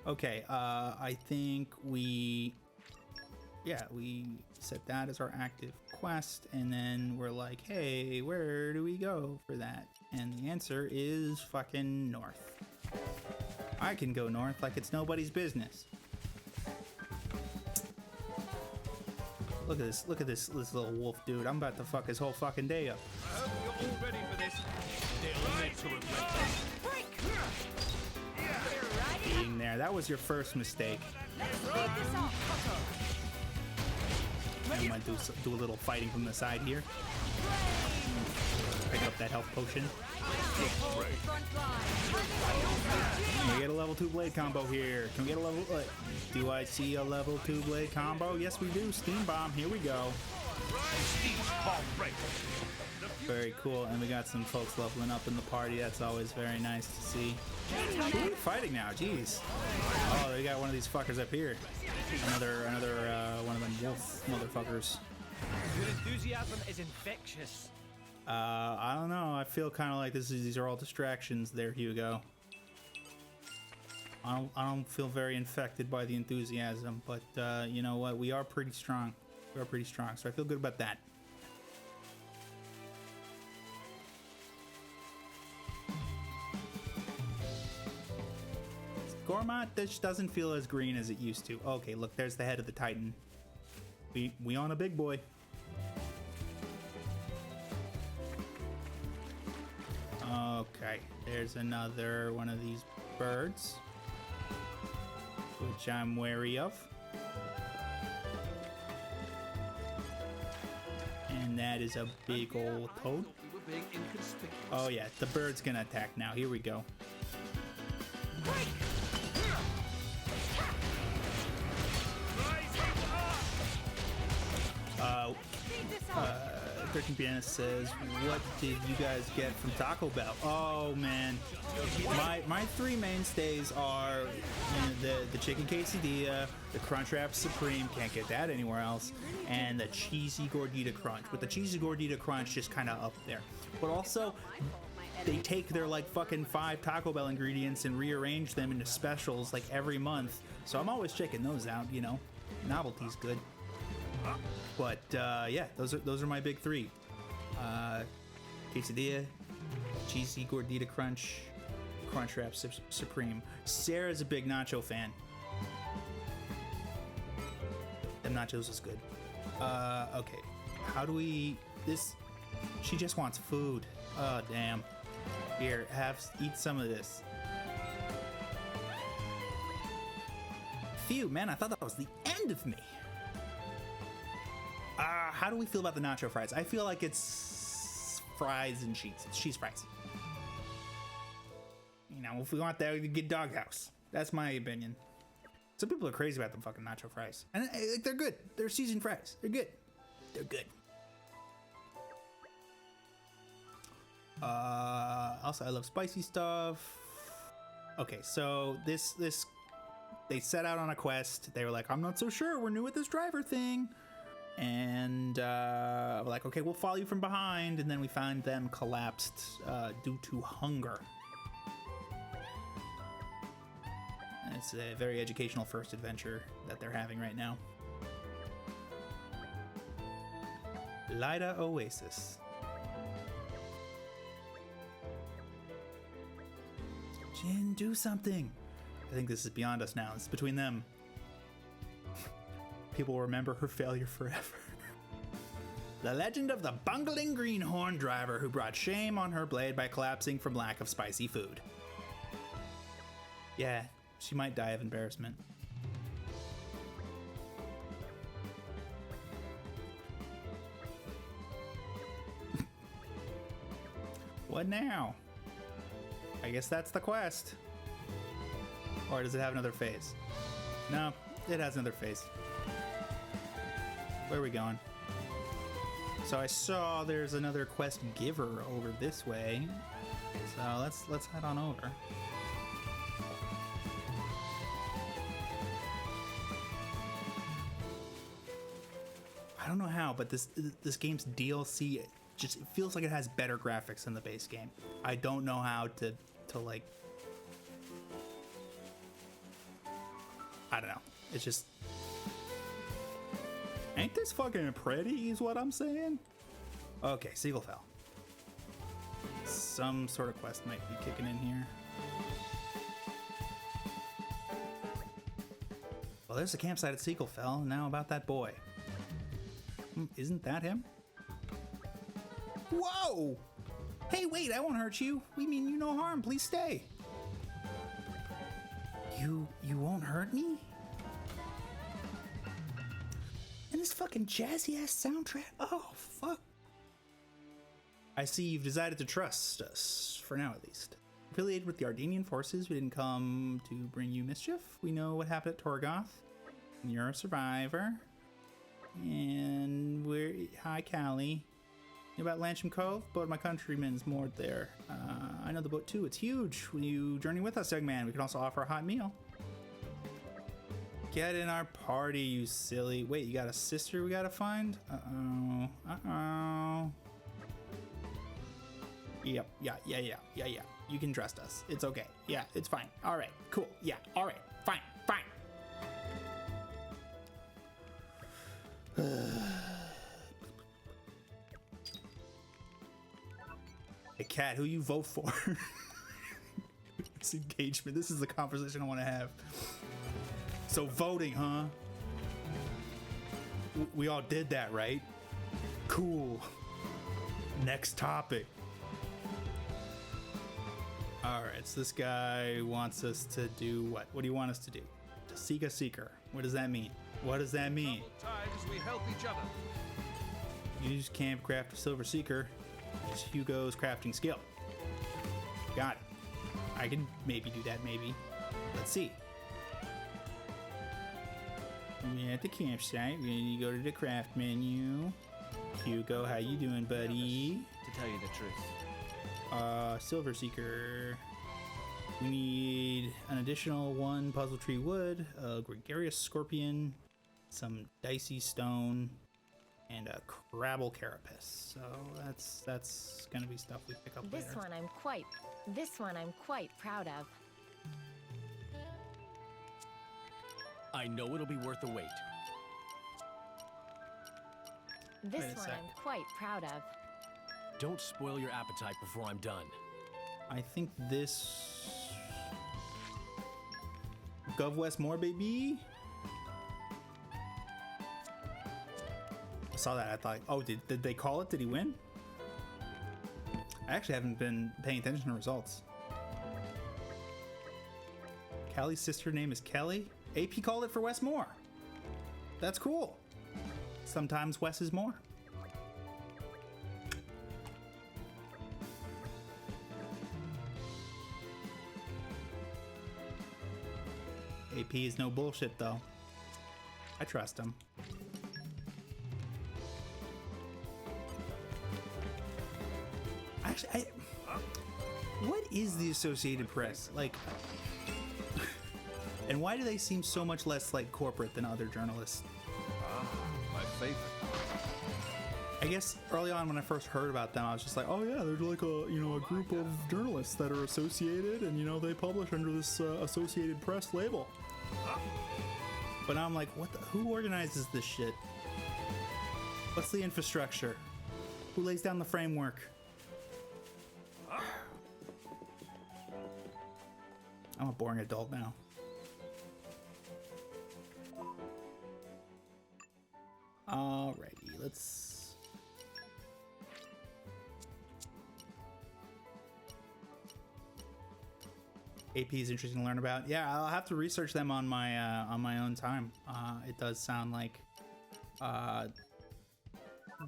Okay, I think we set that as our active quest, and then we're like, hey, where do we go for that? And the answer is fucking north. I can go north like it's nobody's business. Look at this little wolf dude. I'm about to fuck his whole fucking day up. I hope you're all ready for this. They'll live to regret this. Being there. That was your first mistake. I'm gonna do a little fighting from the side here. Pick up that health potion. Can we get a level 2 blade combo here? Can we get a level... do I see a level 2 blade combo? Yes, we do. Steam Bomb. Here we go. Very cool. And we got some folks leveling up in the party. That's always very nice to see. Who are we fighting now? Jeez. Oh, they got one of these fuckers up here. Another one of them wolf motherfuckers. Your enthusiasm is infectious. I don't know. I feel kind of like these are all distractions there, Hugo. I don't feel very infected by the enthusiasm, but you know what? We are pretty strong. We are pretty strong, so I feel good about that. Gormat, this doesn't feel as green as it used to. Okay, look, there's the head of the Titan. We on a big boy. Okay, there's another one of these birds, which I'm wary of. And that is a big old toad. being inconspicuous. Oh yeah, the bird's gonna attack now. Here we go. Uh, 13 Pianist says, what did you guys get from Taco Bell? Oh man, my three mainstays are the chicken quesadilla, the Crunchwrap Supreme, can't get that anywhere else, and the cheesy gordita crunch. With the cheesy gordita crunch just kind of up there, but also they take their like fucking 5 Taco Bell ingredients and rearrange them into specials like every month. So I'm always checking those out. You know, novelty's good. But yeah, those are my big 3. Quesadilla, cheesy gordita crunch, Crunchwrap Supreme. Sarah's a big nacho fan. Them nachos is good. Okay, how do we this? She just wants food. Oh damn. Here, eat some of this. Phew, man, I thought that was the end of me. How do we feel about the nacho fries? I feel like it's fries and cheese. It's cheese fries. You know, if we want that, we could get Doghouse. That's my opinion. Some people are crazy about them fucking nacho fries. And they're good. They're seasoned fries. They're good. They're good. Also, I love spicy stuff. Okay, so this they set out on a quest. They were like, I'm not so sure. We're new at this driver thing. And we're like, okay, we'll follow you from behind. And then we find them collapsed due to hunger. And it's a very educational first adventure that they're having right now. Lida Oasis. Jin, do something. I think this is beyond us now. It's between them. People will remember her failure forever. The legend of the bungling greenhorn driver who brought shame on her blade by collapsing from lack of spicy food. Yeah, she might die of embarrassment. What now? I guess that's the quest. Or does it have another phase? No, it has another phase. Where are we going? So I saw there's another quest giver over this way. So let's head on over. I don't know how, but this game's DLC just it feels like it has better graphics than the base game. I don't know how to like, I don't know. It's just, ain't this fucking pretty is what I'm saying? Okay, Seagull Fell. Some sort of quest might be kicking in here. Well, there's a campsite at Seagull Fell. Now about that boy. Isn't that him? Whoa! Hey, wait, I won't hurt you. We mean you no harm. Please stay. You won't hurt me? And this fucking jazzy ass soundtrack. Oh, fuck. I see you've decided to trust us, for now at least. Affiliated with the Ardenian forces, we didn't come to bring you mischief. We know what happened at Torgoth. And you're a survivor. And hi, Callie. You know about Lancham Cove? Boat of my countrymen's moored there. I know the boat too. It's huge. Will you journey with us, young man? We can also offer a hot meal. Get in our party, you silly. Wait, you got a sister we gotta find? Uh-oh. Uh-oh. Yep. Yeah. You can trust us. It's okay. Yeah, it's fine. All right. Cool. Yeah. All right. Fine. Hey, Kat, who you vote for? This engagement. This is the conversation I want to have. So voting, huh? We all did that, right? Cool. Next topic. All right, so this guy wants us to do what? What do you want us to do? To seek a seeker. What does that mean? What does that mean? Times we help each other. Use camp craft a silver seeker. Use Hugo's crafting skill. Got it. I can maybe do that, maybe. Let's see. We're at the campsite. We're gonna go to the craft menu. Hugo, how you doing, buddy? To tell you the truth. Silver Seeker. We need an additional 1 puzzle tree wood, a gregarious scorpion, some dicey stone, and a crabble carapace. So that's gonna be stuff we pick up later. This one I'm quite proud of. I know it'll be worth the wait. This Wait a one sec. I'm quite proud of. Don't spoil your appetite before I'm done. I think this Gov West more, baby. I saw that. I thought, oh, did they call it? Did he win? I actually haven't been paying attention to results. Callie's sister name is Kelly. AP called it for Wes Moore. That's cool. Sometimes Wes is more. AP is no bullshit, though. I trust him. Actually, what is the Associated Press? Like, and why do they seem so much less like corporate than other journalists? My favorite. I guess early on when I first heard about them, I was just like, oh yeah, they're like a, you know, a group of journalists that are associated and, you know, they publish under this Associated Press label. But now I'm like, what the, who organizes this shit? What's the infrastructure? Who lays down the framework? I'm a boring adult now. Alrighty, let's... AP is interesting to learn about. Yeah, I'll have to research them on my own time. It does sound like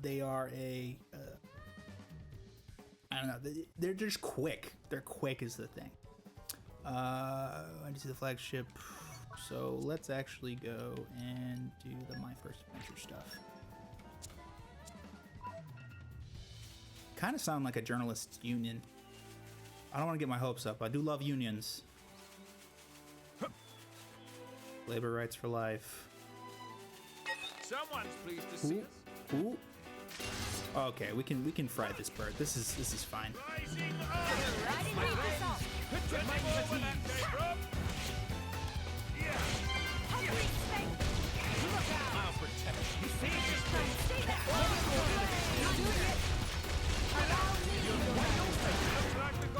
they are a I don't know. They're just quick. They're quick is the thing. I need to see the flagship. So let's actually go and do the My First Adventure stuff. Kind of sound like a journalists union. I don't want to get my hopes up. I do love unions. Labor rights for life. Someone's pleased to see us. Ooh. Okay, we can fry this bird. This is fine. I'll protect you.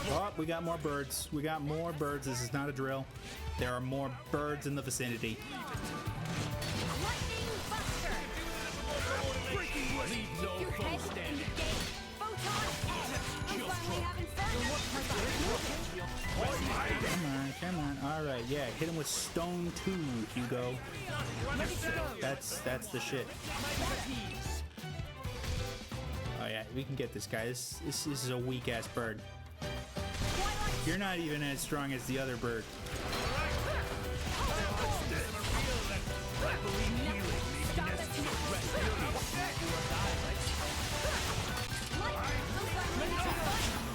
Oh, we got more birds. We got more birds. This is not a drill. There are more birds in the vicinity. Come on. All right, yeah, hit him with stone 2, Hugo. That's the shit. Oh yeah, we can get this guy. This is a weak ass bird. You're not even as strong as the other bird.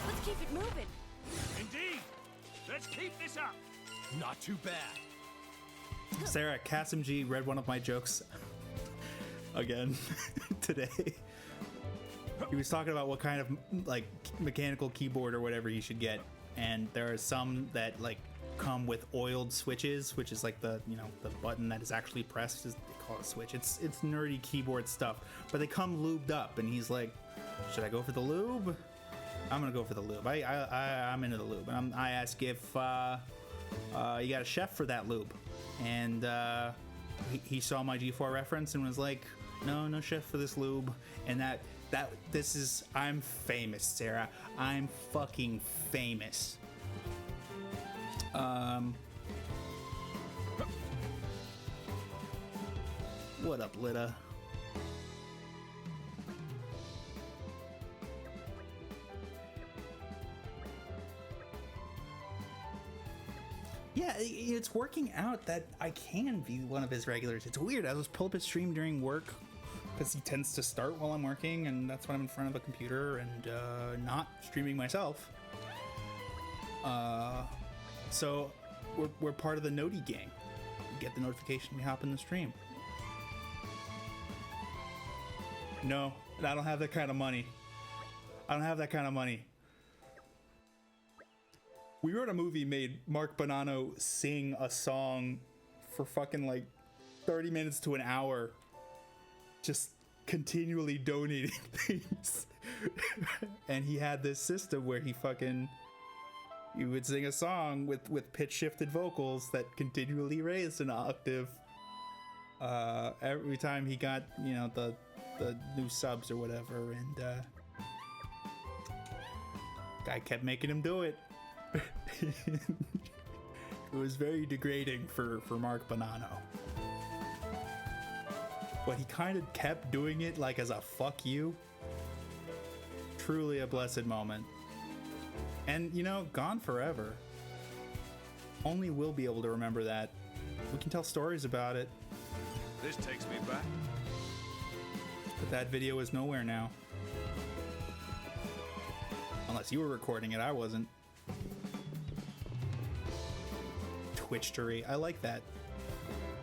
Let's keep it moving. Indeed. Let's keep this up. Not too bad. Sarah, Kasim G read one of my jokes again today. He was talking about what kind of like mechanical keyboard or whatever he should get, and there are some that like come with oiled switches, which is like the, you know, the button that is actually pressed. They call it a switch. It's nerdy keyboard stuff, but they come lubed up, and he's like, should I go for the lube? I'm gonna go for the lube. I'm into the lube. And I ask if you got a chef for that lube, and he saw my G4 reference and was like, no chef for this lube. And this is, I'm famous, Sarah. I'm fucking famous. What up, Lita? Yeah, it's working out that I can be one of his regulars. It's weird. I was pull up his stream during work because he tends to start while I'm working, and that's when I'm in front of a computer and not streaming myself. So we're part of the Noti gang. We get the notification, we hop in the stream. No, I don't have that kind of money. I don't have that kind of money. We wrote a movie, made Mark Bonanno sing a song for fucking like 30 minutes to an hour, just continually donating things. And he had this system where he would sing a song with pitch shifted vocals that continually raised an octave every time he got, you know, the new subs or whatever, and guy kept making him do it. It was very degrading for Mark Bonanno, but he kind of kept doing it like as a fuck you. Truly a blessed moment, and you know, gone forever. Only we'll be able to remember that. We can tell stories about it. This takes me back. But that video is nowhere now. Unless you were recording it, I wasn't. Twitchery, I like that.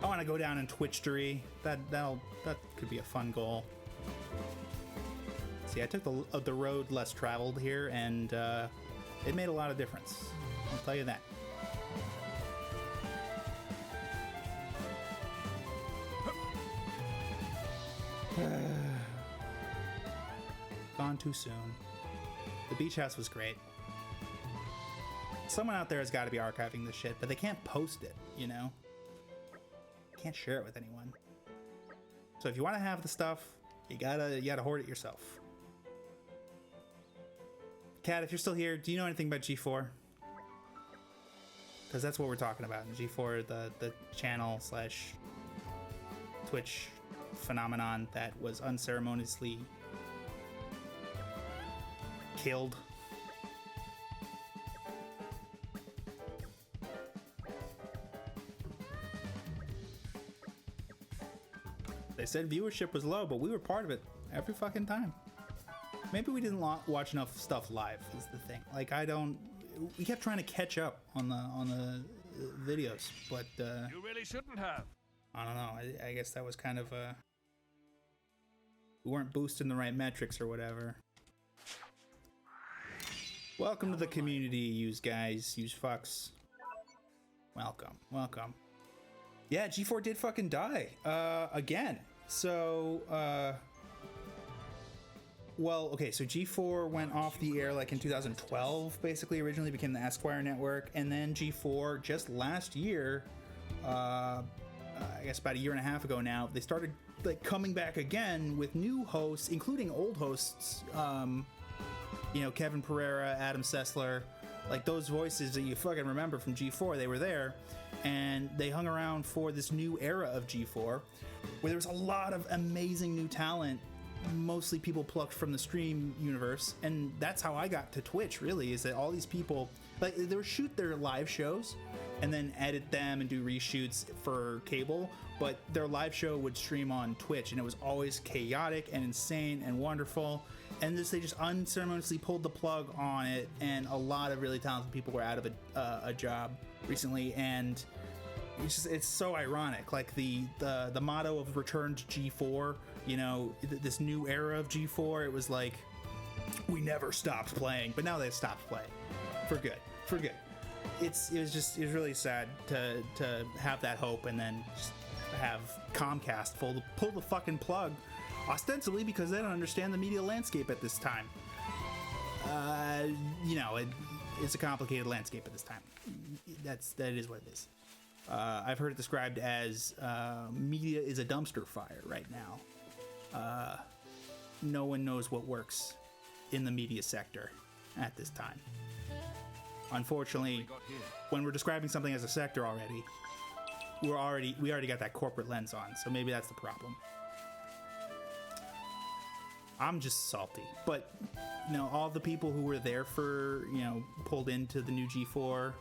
I want to go down in Twitchery. That could be a fun goal. See, I took the road less traveled here, and it made a lot of difference. I'll tell you that. Gone too soon. The beach house was great. Someone out there has got to be archiving this shit, but they can't post it, you know? Can't share it with anyone. So if you want to have the stuff, you gotta hoard it yourself. Kat, if you're still here, do you know anything about G4? Because that's what we're talking about. G4, the channel / Twitch phenomenon that was unceremoniously killed. They said viewership was low, but we were part of it every fucking time. Maybe we didn't watch enough stuff live is the thing. Like, we kept trying to catch up on the videos, but you really shouldn't have. I don't know. I guess that was kind of we weren't boosting the right metrics or whatever. Welcome to the community, yous guys, yous fucks. Welcome. Yeah, G4 did fucking die again. So well, okay, so G4 went off the air like in 2012, basically. Originally became the Esquire network, and then G4 just last year, I guess about a year and a half ago now, they started like coming back again with new hosts, including old hosts, you know, Kevin Pereira, Adam Sessler, like those voices that you fucking remember from G4. They were there, and they hung around for this new era of G4 where there was a lot of amazing new talent, mostly people plucked from the stream universe. And that's how I got to Twitch, really, is that all these people, like, they would shoot their live shows and then edit them and do reshoots for cable, but their live show would stream on Twitch, and it was always chaotic and insane and wonderful. And they just unceremoniously pulled the plug on it, and a lot of really talented people were out of a job recently. And it's so ironic, like the motto of Return to G4, you know, this new era of G4, it was like, we never stopped playing, but now they've stopped playing for good. It was really sad to have that hope and then just have Comcast pull the fucking plug, ostensibly because they don't understand the media landscape at this time. You know, it's a complicated landscape at this time. That is what it is. I've heard it described as media is a dumpster fire right now. No one knows what works in the media sector at this time. Unfortunately, when we're describing something as a sector already, we already got that corporate lens on, so maybe that's the problem. I'm just salty, but you know, all the people who were there for, you know, pulled into the new G4,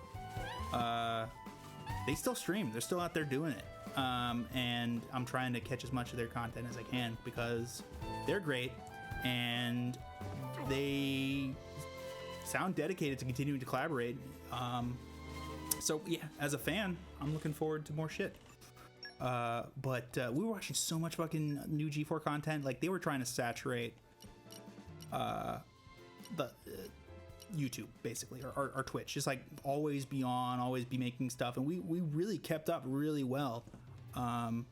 they still stream. They're still out there doing it. And I'm trying to catch as much of their content as I can because they're great and they sound dedicated to continuing to collaborate. So yeah, as a fan, I'm looking forward to more shit. But we were watching so much fucking new G4 content. Like, they were trying to saturate the YouTube, basically, or Twitch. Just like always be on, always be making stuff. And we really kept up really well. And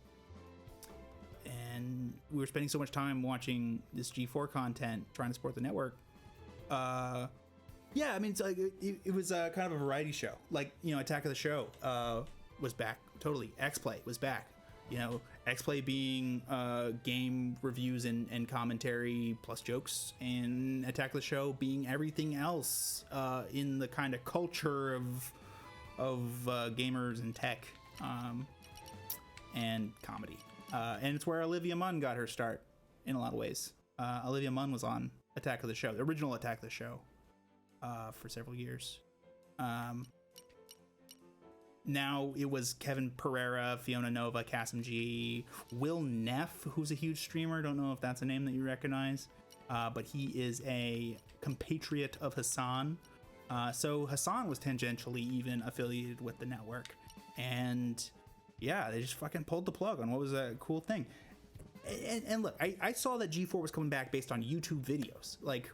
we were spending so much time watching this G4 content, trying to support the network. Yeah, I mean, it's like it was kind of a variety show. Like, you know, Attack of the Show was back totally. X-Play was back. You know, X-Play being game reviews and commentary plus jokes, and Attack of the Show being everything else in the kind of culture of gamers and tech and comedy. And it's where Olivia Munn got her start in a lot of ways. Olivia Munn was on Attack of the Show, the original Attack of the Show, for several years. Now it was Kevin Pereira, Fiona Nova, Kasim G, Will Neff, who's a huge streamer. Don't know if that's a name that you recognize, but he is a compatriot of Hassan. So Hassan was tangentially even affiliated with the network. And yeah, they just fucking pulled the plug on what was a cool thing. And look, I saw that G4 was coming back based on YouTube videos. Like,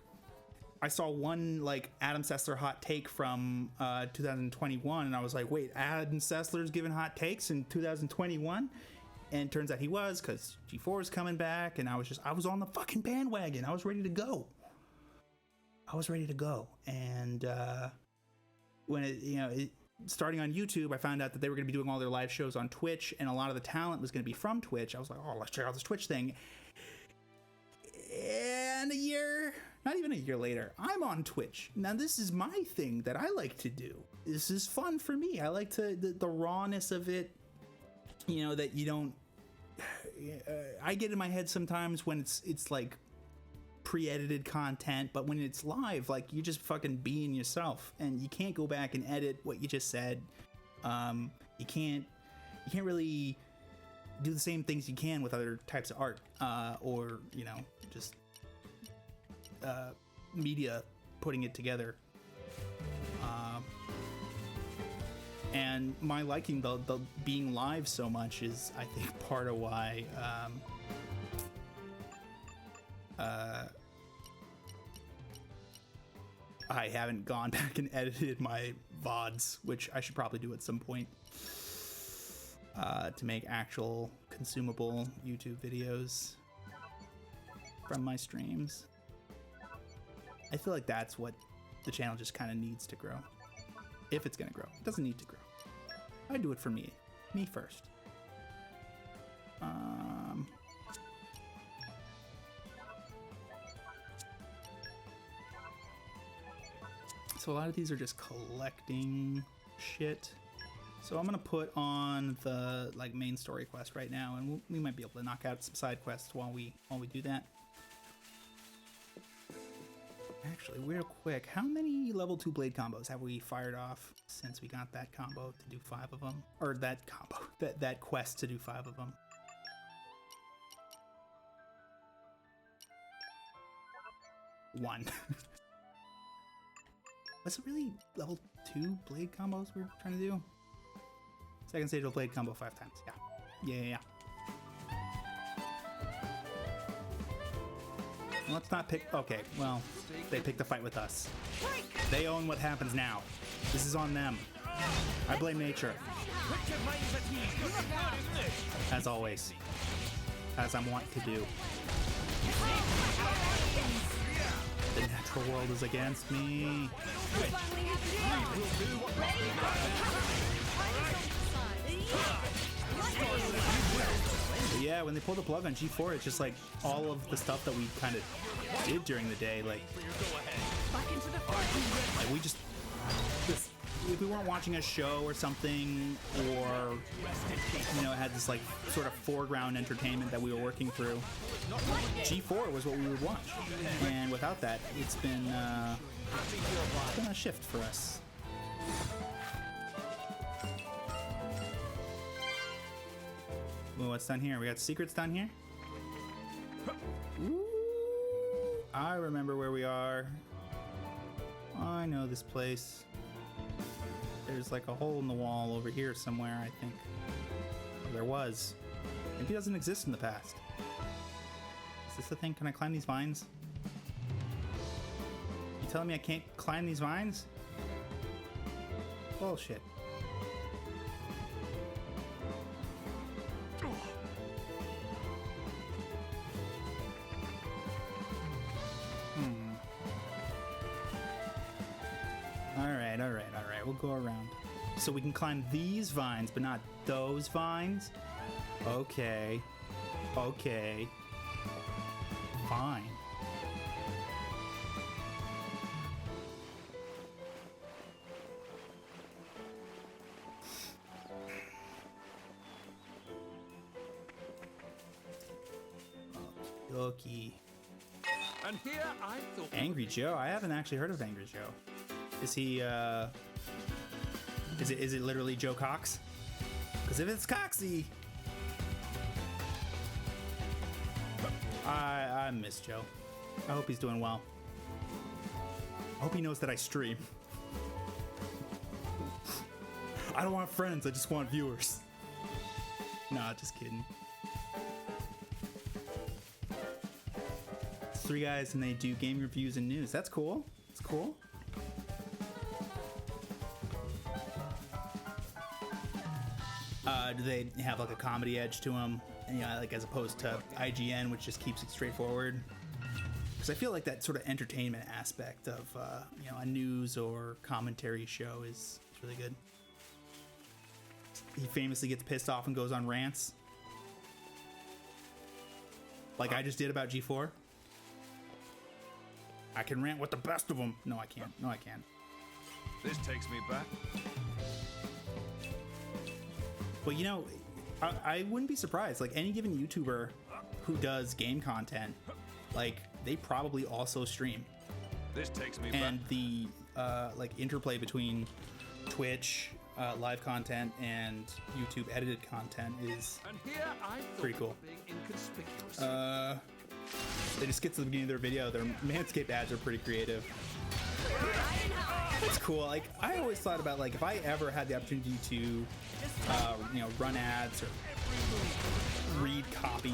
I saw one like Adam Sessler hot take from 2021, and I was like, wait, Adam Sessler's giving hot takes in 2021? And it turns out he was, because G4 is coming back, and I was on the fucking bandwagon. I was ready to go. And when it, starting on YouTube, I found out that they were going to be doing all their live shows on Twitch, and a lot of the talent was going to be from Twitch. I was like, oh, let's check out this Twitch thing. And not even a year later, I'm on Twitch. Now, this is my thing that I like to do. This is fun for me. I like the rawness of it, you know, that you don't... I get in my head sometimes when it's like pre-edited content, but when it's live, like, you're just fucking being yourself, and you can't go back and edit what you just said. You can't really do the same things you can with other types of art, or, you know, just media putting it together. And my liking the being live so much is, I think, part of why I haven't gone back and edited my VODs, which I should probably do at some point, to make actual consumable YouTube videos from my streams. I feel like that's what the channel just kind of needs to grow. If it's gonna grow. It doesn't need to grow. I do it for me first. So a lot of these are just collecting shit. So I'm gonna put on the like main story quest right now, and we might be able to knock out some side quests while we do that. Actually, real quick, how many level 2 blade combos have we fired off since we got that combo to do 5 of them? Or that combo, that quest to do 5 of them? One. Was it really level 2 blade combos we were trying to do? Second stage of blade combo 5 times. Yeah. Let's not pick... Okay, well, they picked a fight with us. They own what happens now. This is on them. I blame nature. As always. As I'm wont to do. The natural world is against me. But yeah, when they pull the plug on G4, it's just like all of the stuff that we kind of did during the day, like we just, if we weren't watching a show or something, or, you know, had this like sort of foreground entertainment that we were working through, G4 was what we would watch. And without that, it's been a shift for us. Well, what's down here? We got secrets down here? Ooh, I remember where we are. I know this place. There's like a hole in the wall over here somewhere, I think. There was. Maybe it doesn't exist in the past. Is this the thing? Can I climb these vines? You telling me I can't climb these vines? Bullshit. Alright, we'll go around. So we can climb these vines, but not those vines? Okay. Okay. Fine. Okie. And here I thought Angry Joe? I haven't actually heard of Angry Joe. Is he, is it literally Joe Cox? Because if it's Coxy, I miss Joe. I hope he's doing well. I hope he knows that I stream. I don't want friends, I just want viewers. Nah, just kidding. It's 3 guys and they do game reviews and news. That's cool. It's cool. Do they have like a comedy edge to them? You know, like as opposed to IGN, which just keeps it straightforward? Because I feel like that sort of entertainment aspect of you know, a news or commentary show is really good. He famously gets pissed off and goes on rants, like I just did about G4. I can rant with the best of them. No, I can't. No, I can't. This takes me back. But you know, I wouldn't be surprised. Like any given YouTuber who does game content, like they probably also stream. This takes me and back. The like interplay between Twitch live content and YouTube edited content is pretty cool. They just get to the beginning of their video. Their Manscaped ads are pretty creative. It's cool. Like I always thought about like if I ever had the opportunity to you know, run ads or read copy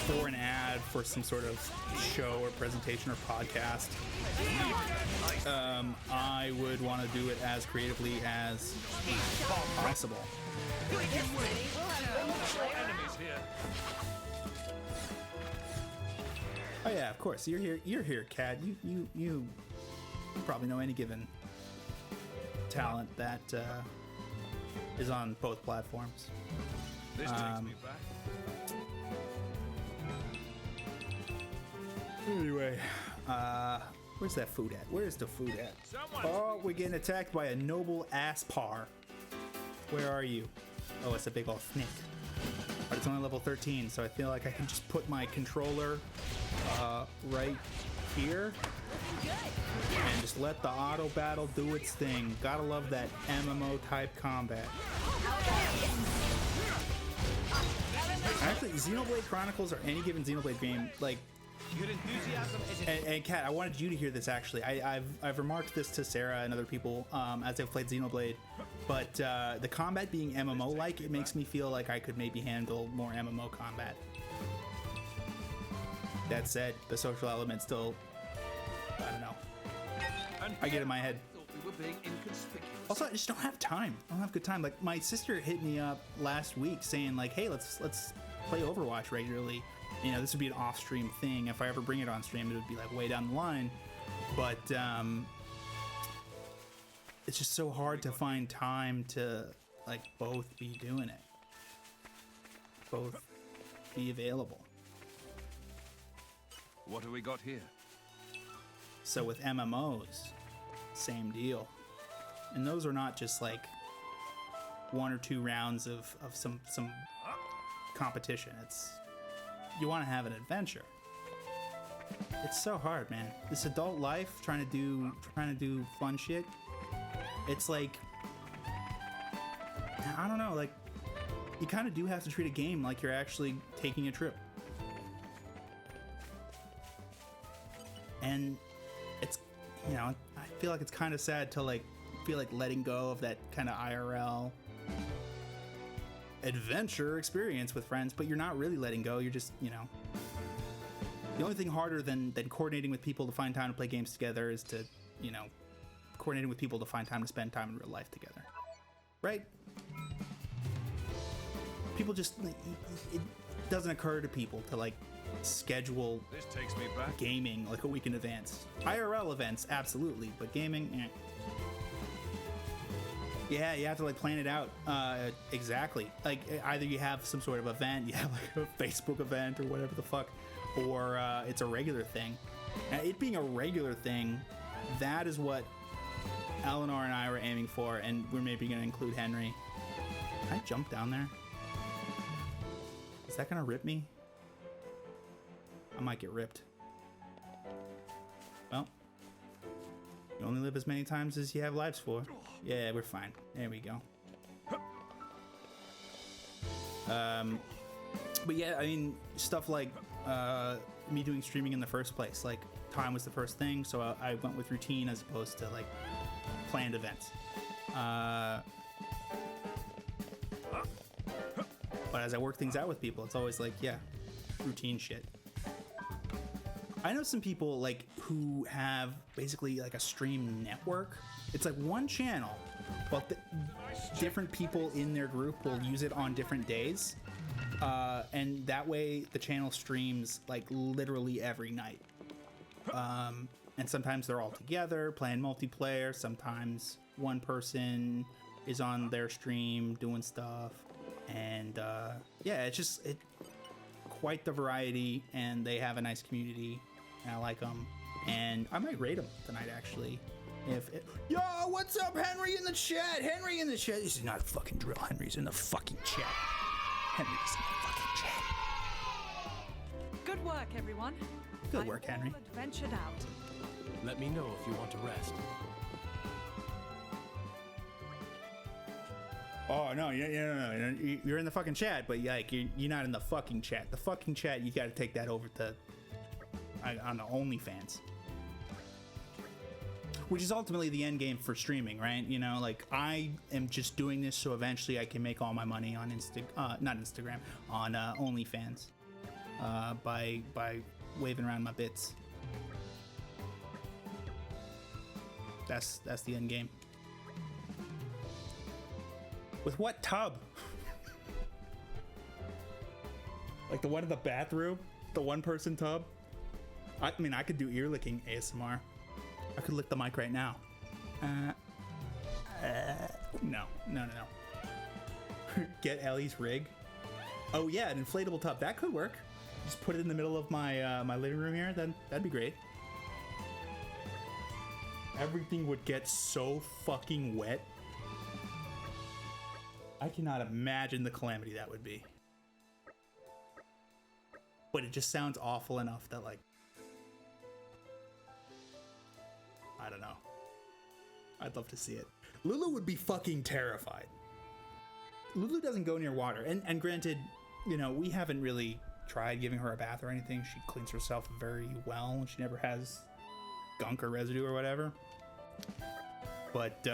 for an ad for some sort of show or presentation or podcast, I would want to do it as creatively as possible. Oh yeah, of course. You're here. You're here, Kat. You probably know any given talent that is on both platforms. This takes me back. Anyway, where's that food at? Where's the food at? Oh, we're getting attacked by a noble Aspar. Where are you? Oh, it's a big old snake. But it's only level 13, so I feel like I can just put my controller right here and just let the auto battle do its thing. Gotta love that MMO type combat. Actually, Xenoblade Chronicles or any given Xenoblade game, like, and Kat, I wanted you to hear this actually. I've remarked this to Sarah and other people as they've played Xenoblade, but the combat being MMO-like, it makes me feel like I could maybe handle more MMO combat. That said, the social element still, I don't know. I get in my head. Also, I just don't have time. I don't have good time. Like my sister hit me up last week saying like, "Hey, let's play Overwatch regularly." You know, this would be an off-stream thing. If I ever bring it on stream, it would be like way down the line. But it's just so hard to find time to like both be doing it, both be available. What have we got here? So with MMOs, same deal. And those are not just like 1 or 2 rounds of some competition. It's, you want to have an adventure. It's so hard, man. This adult life, trying to do fun shit. It's like, I don't know, like you kind of do have to treat a game like you're actually taking a trip. And it's, you know, I feel like it's kind of sad to like feel like letting go of that kind of IRL adventure experience with friends, but you're not really letting go. You're just, you know, the only thing harder than coordinating with people to find time to play games together is to, you know, coordinating with people to find time to spend time in real life together, right? People just, it doesn't occur to people to like schedule This takes me back. gaming like a week in advance. IRL events, absolutely, but gaming, eh. Yeah, you have to like plan it out. Exactly. Like either you have some sort of event, you have like a Facebook event or whatever the fuck, or it's a regular thing. Now, it being a regular thing, that is what Eleanor and I were aiming for, and we're maybe going to include Henry. Can I jump down there? Is that going to rip me? I might get ripped. Well, you only live as many times as you have lives for. Yeah, we're fine. There we go. But yeah, I mean, stuff like me doing streaming in the first place. Like, time was the first thing, so I went with routine as opposed to like planned events. But as I work things out with people, it's always like, yeah, routine shit. I know some people like who have basically like a stream network. It's like one channel, but different people in their group will use it on different days. And that way the channel streams like literally every night. And sometimes they're all together playing multiplayer. Sometimes one person is on their stream doing stuff. And yeah, it's just quite the variety, and they have a nice community. And I like them, and I might raid them tonight actually. Yo, what's up, Henry in the chat? Henry in the chat. This is not a fucking drill. Henry's in the fucking chat. Henry's in the fucking chat. Good work, everyone. Good work, Henry. Adventured out. Let me know if you want to rest. Oh no, you're in the fucking chat, but like you're not in the fucking chat. The fucking chat, you got to take that over to on the OnlyFans, which is ultimately the end game for streaming, right? You know, like I am just doing this so eventually I can make all my money on not Instagram, on OnlyFans, by waving around my bits. That's the end game. With what tub? Like the one in the bathroom? The one-person tub? I mean, I could do ear licking ASMR. I could lick the mic right now. No. Get Ellie's rig. Oh yeah, an inflatable tub. That could work. Just put it in the middle of my my living room here. Then that'd be great. Everything would get so fucking wet. I cannot imagine the calamity that would be. But it just sounds awful enough that like, I don't know. I'd love to see it. Lulu would be fucking terrified. Lulu doesn't go near water. And granted, you know, we haven't really tried giving her a bath or anything. She cleans herself very well. She never has gunk or residue or whatever. But,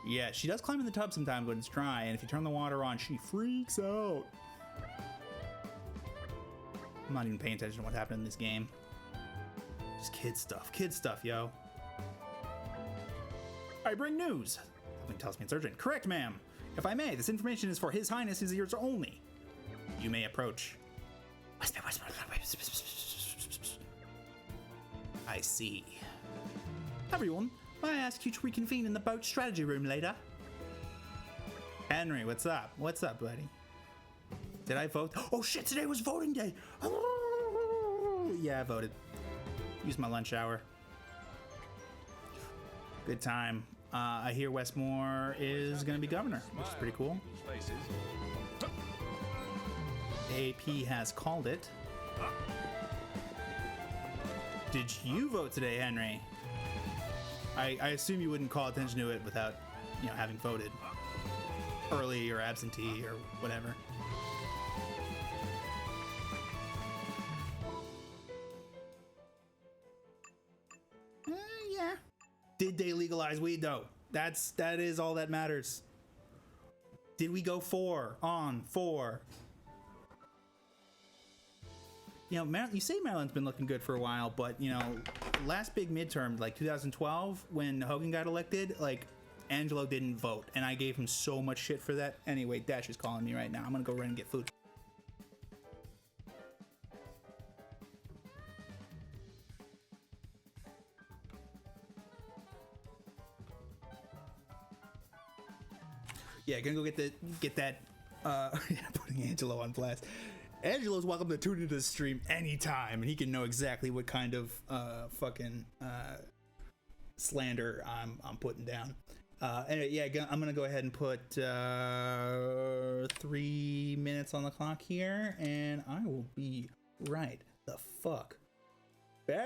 yeah, she does climb in the tub sometimes when it's dry, and if you turn the water on, she freaks out. I'm not even paying attention to what happened in this game. Just kid stuff, yo. I bring news. Something tells me it's urgent. Correct, ma'am. If I may, this information is for His Highness's ears only. You may approach. I see. Everyone, may I ask you to reconvene in the boat strategy room later? Henry, what's up? What's up, buddy? Did I vote? Oh shit, today was voting day! Yeah, I voted. Used my lunch hour. Good time. I hear Westmore is gonna be governor, which is pretty cool. AP has called it. Did you vote today, Henry? I assume you wouldn't call attention to it without, you know, having voted. early or absentee or whatever. Yeah. Did they legalize weed though? That is all that matters. Did we go 4 on 4? You know, you say Maryland's been looking good for a while, but you know, last big midterm, like 2012, when Hogan got elected, like Angelo didn't vote, and I gave him so much shit for that. Anyway, Dash is calling me right now. I'm gonna go run and get food. Yeah, gonna go get that. Putting Angelo on blast. Angelo's welcome to tune into the stream anytime, and he can know exactly what kind of fucking slander I'm putting down. Anyway, yeah, I'm gonna go ahead and put 3 minutes on the clock here, and I will be right the fuck back.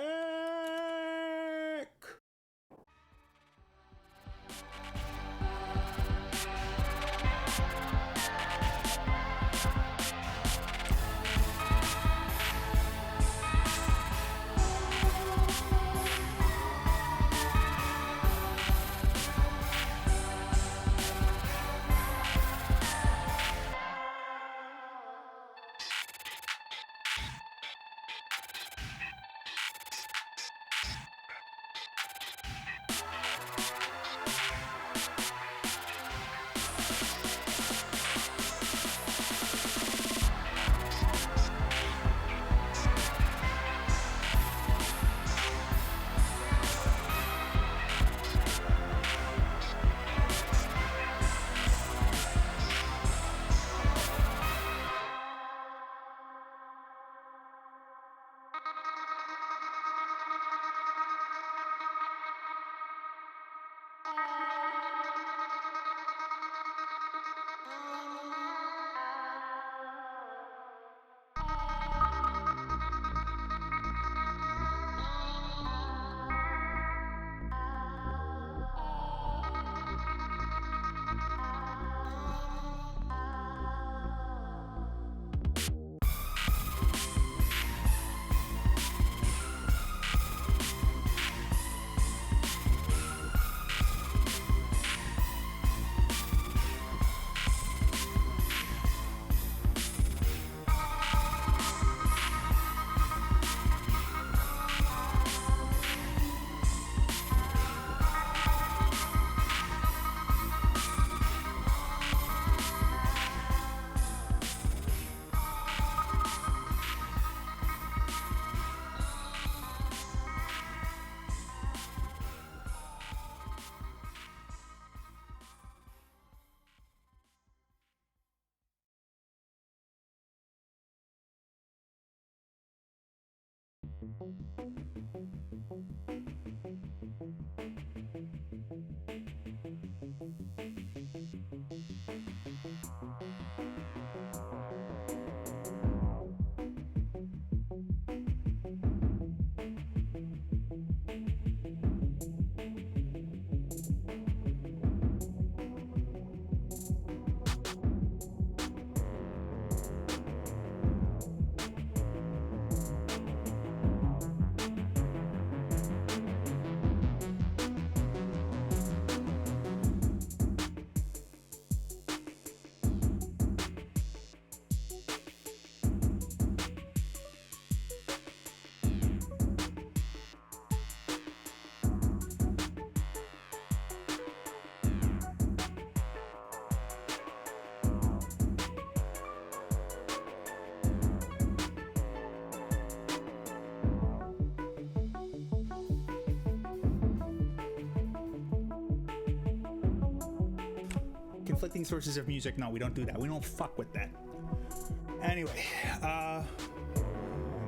Conflicting sources of music. No, we don't do that. We don't fuck with that. Anyway,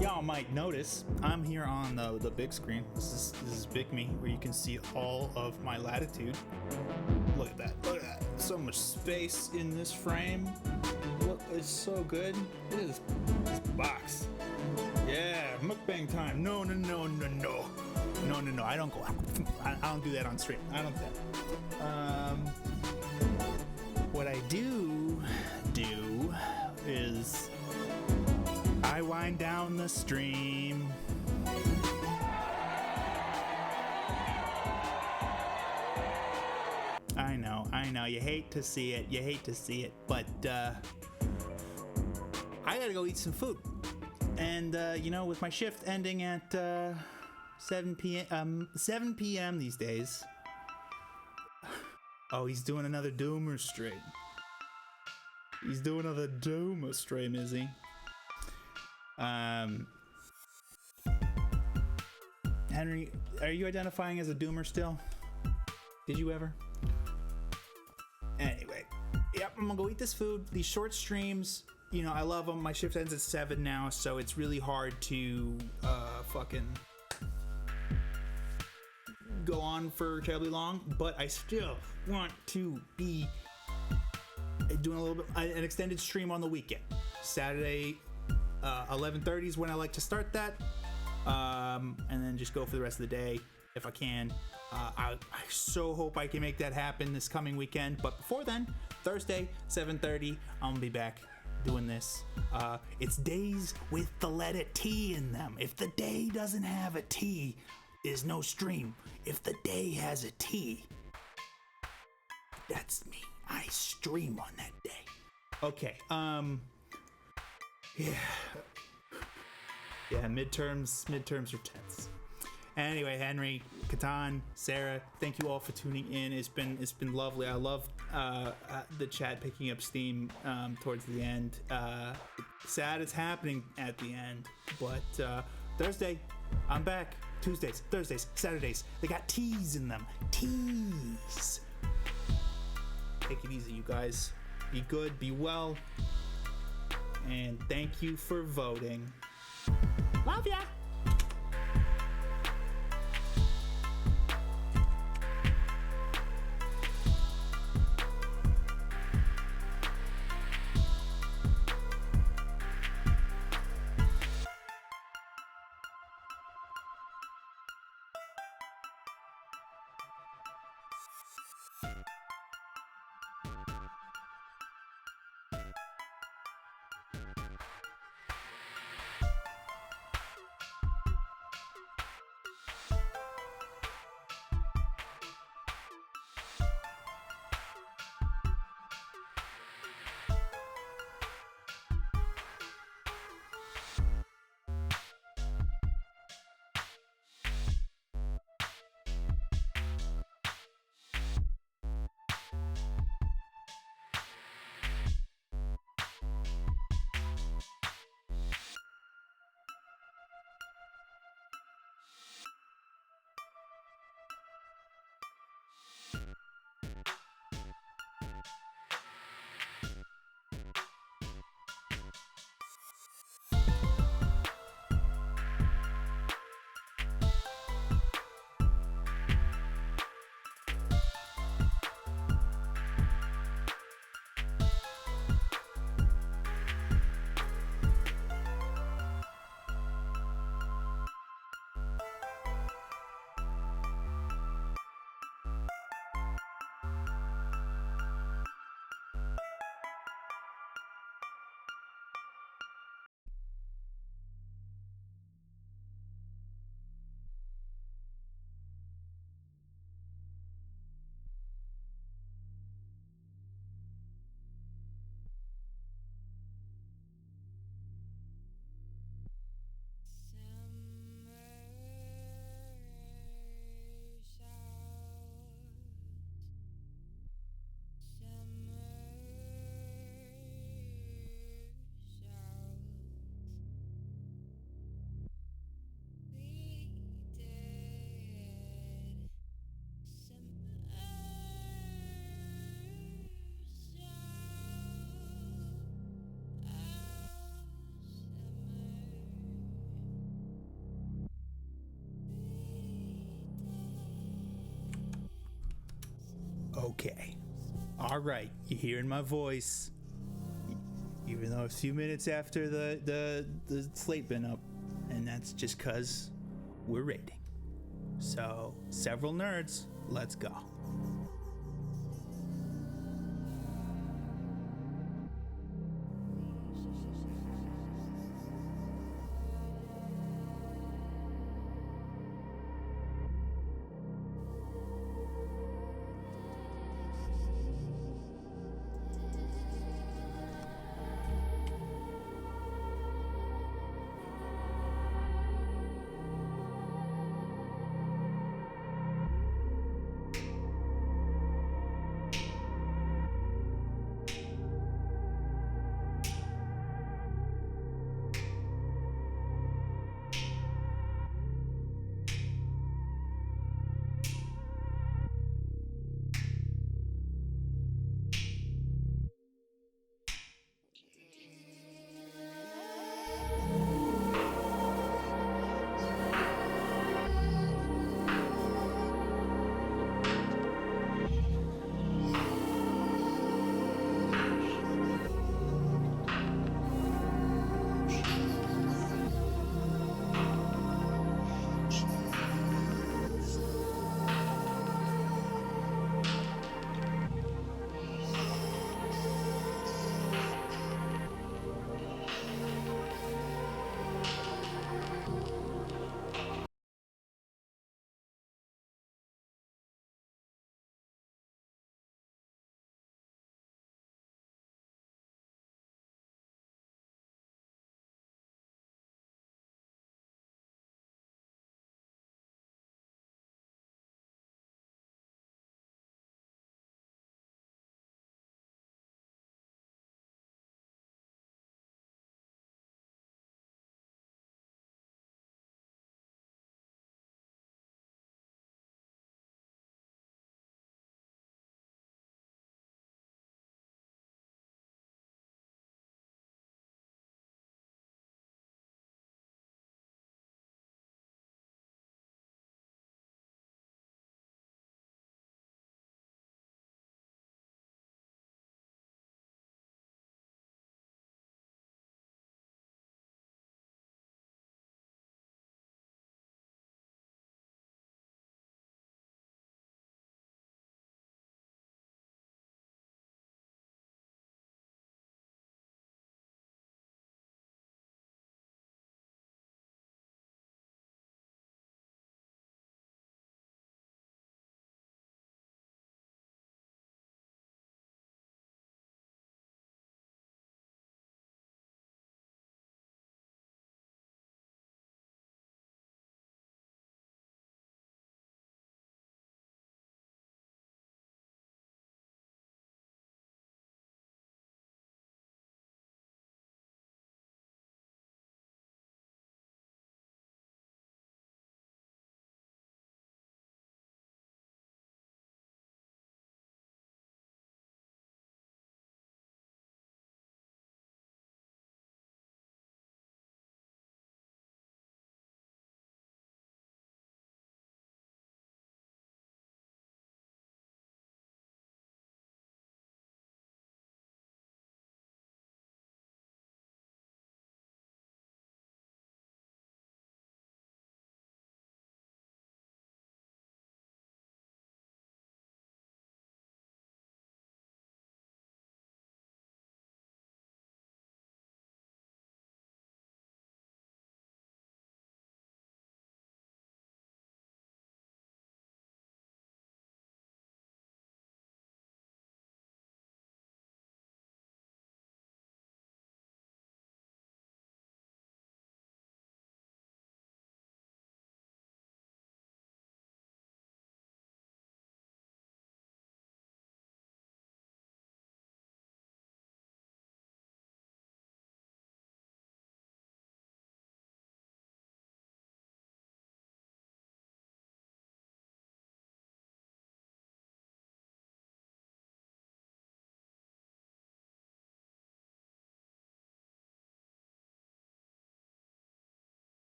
y'all might notice I'm here on the big screen. This is Big Me, where you can see all of my latitude. Look at that. Look at that. So much space in this frame. Look, it's so good. Look at this box. Yeah, mukbang time. No. I don't do that on stream. I don't do that. what I do is I wind down the stream. I know, you hate to see it, but I gotta go eat some food. And you know, with my shift ending at 7 p.m. these days. Oh, he's doing another Doomer stream. He's doing another Doomer stream, is he? Henry, are you identifying as a Doomer still? Did you ever? Anyway, yep, I'm gonna go eat this food. These short streams, you know, I love them. My shift ends at 7 now, so it's really hard to fucking go on for terribly long, but I still want to be doing a little bit an extended stream on the weekend. Saturday 11:30 is when I like to start that, and then just go for the rest of the day if I can. I so hope I can make that happen this coming weekend, but before then, Thursday 7:30, I'm gonna be back doing this. It's days with the letter T in them. If the day doesn't have a T, there's no stream. If the day has a T, that's me. I stream on that day. Okay, yeah, midterms are tense. Anyway, Henry, Katan, Sarah, thank you all for tuning in. It's been lovely. I love the chat picking up steam towards the end. Sad it's happening at the end, but Thursday, I'm back. Tuesdays, Thursdays, Saturdays, they got T's in them. T's. Take it easy, you guys. Be good, be well, and thank you for voting. Love ya! Okay. All right. You're hearing my voice. Even though a few minutes after the slate been up. And that's just because we're raiding. So, several nerds, let's go.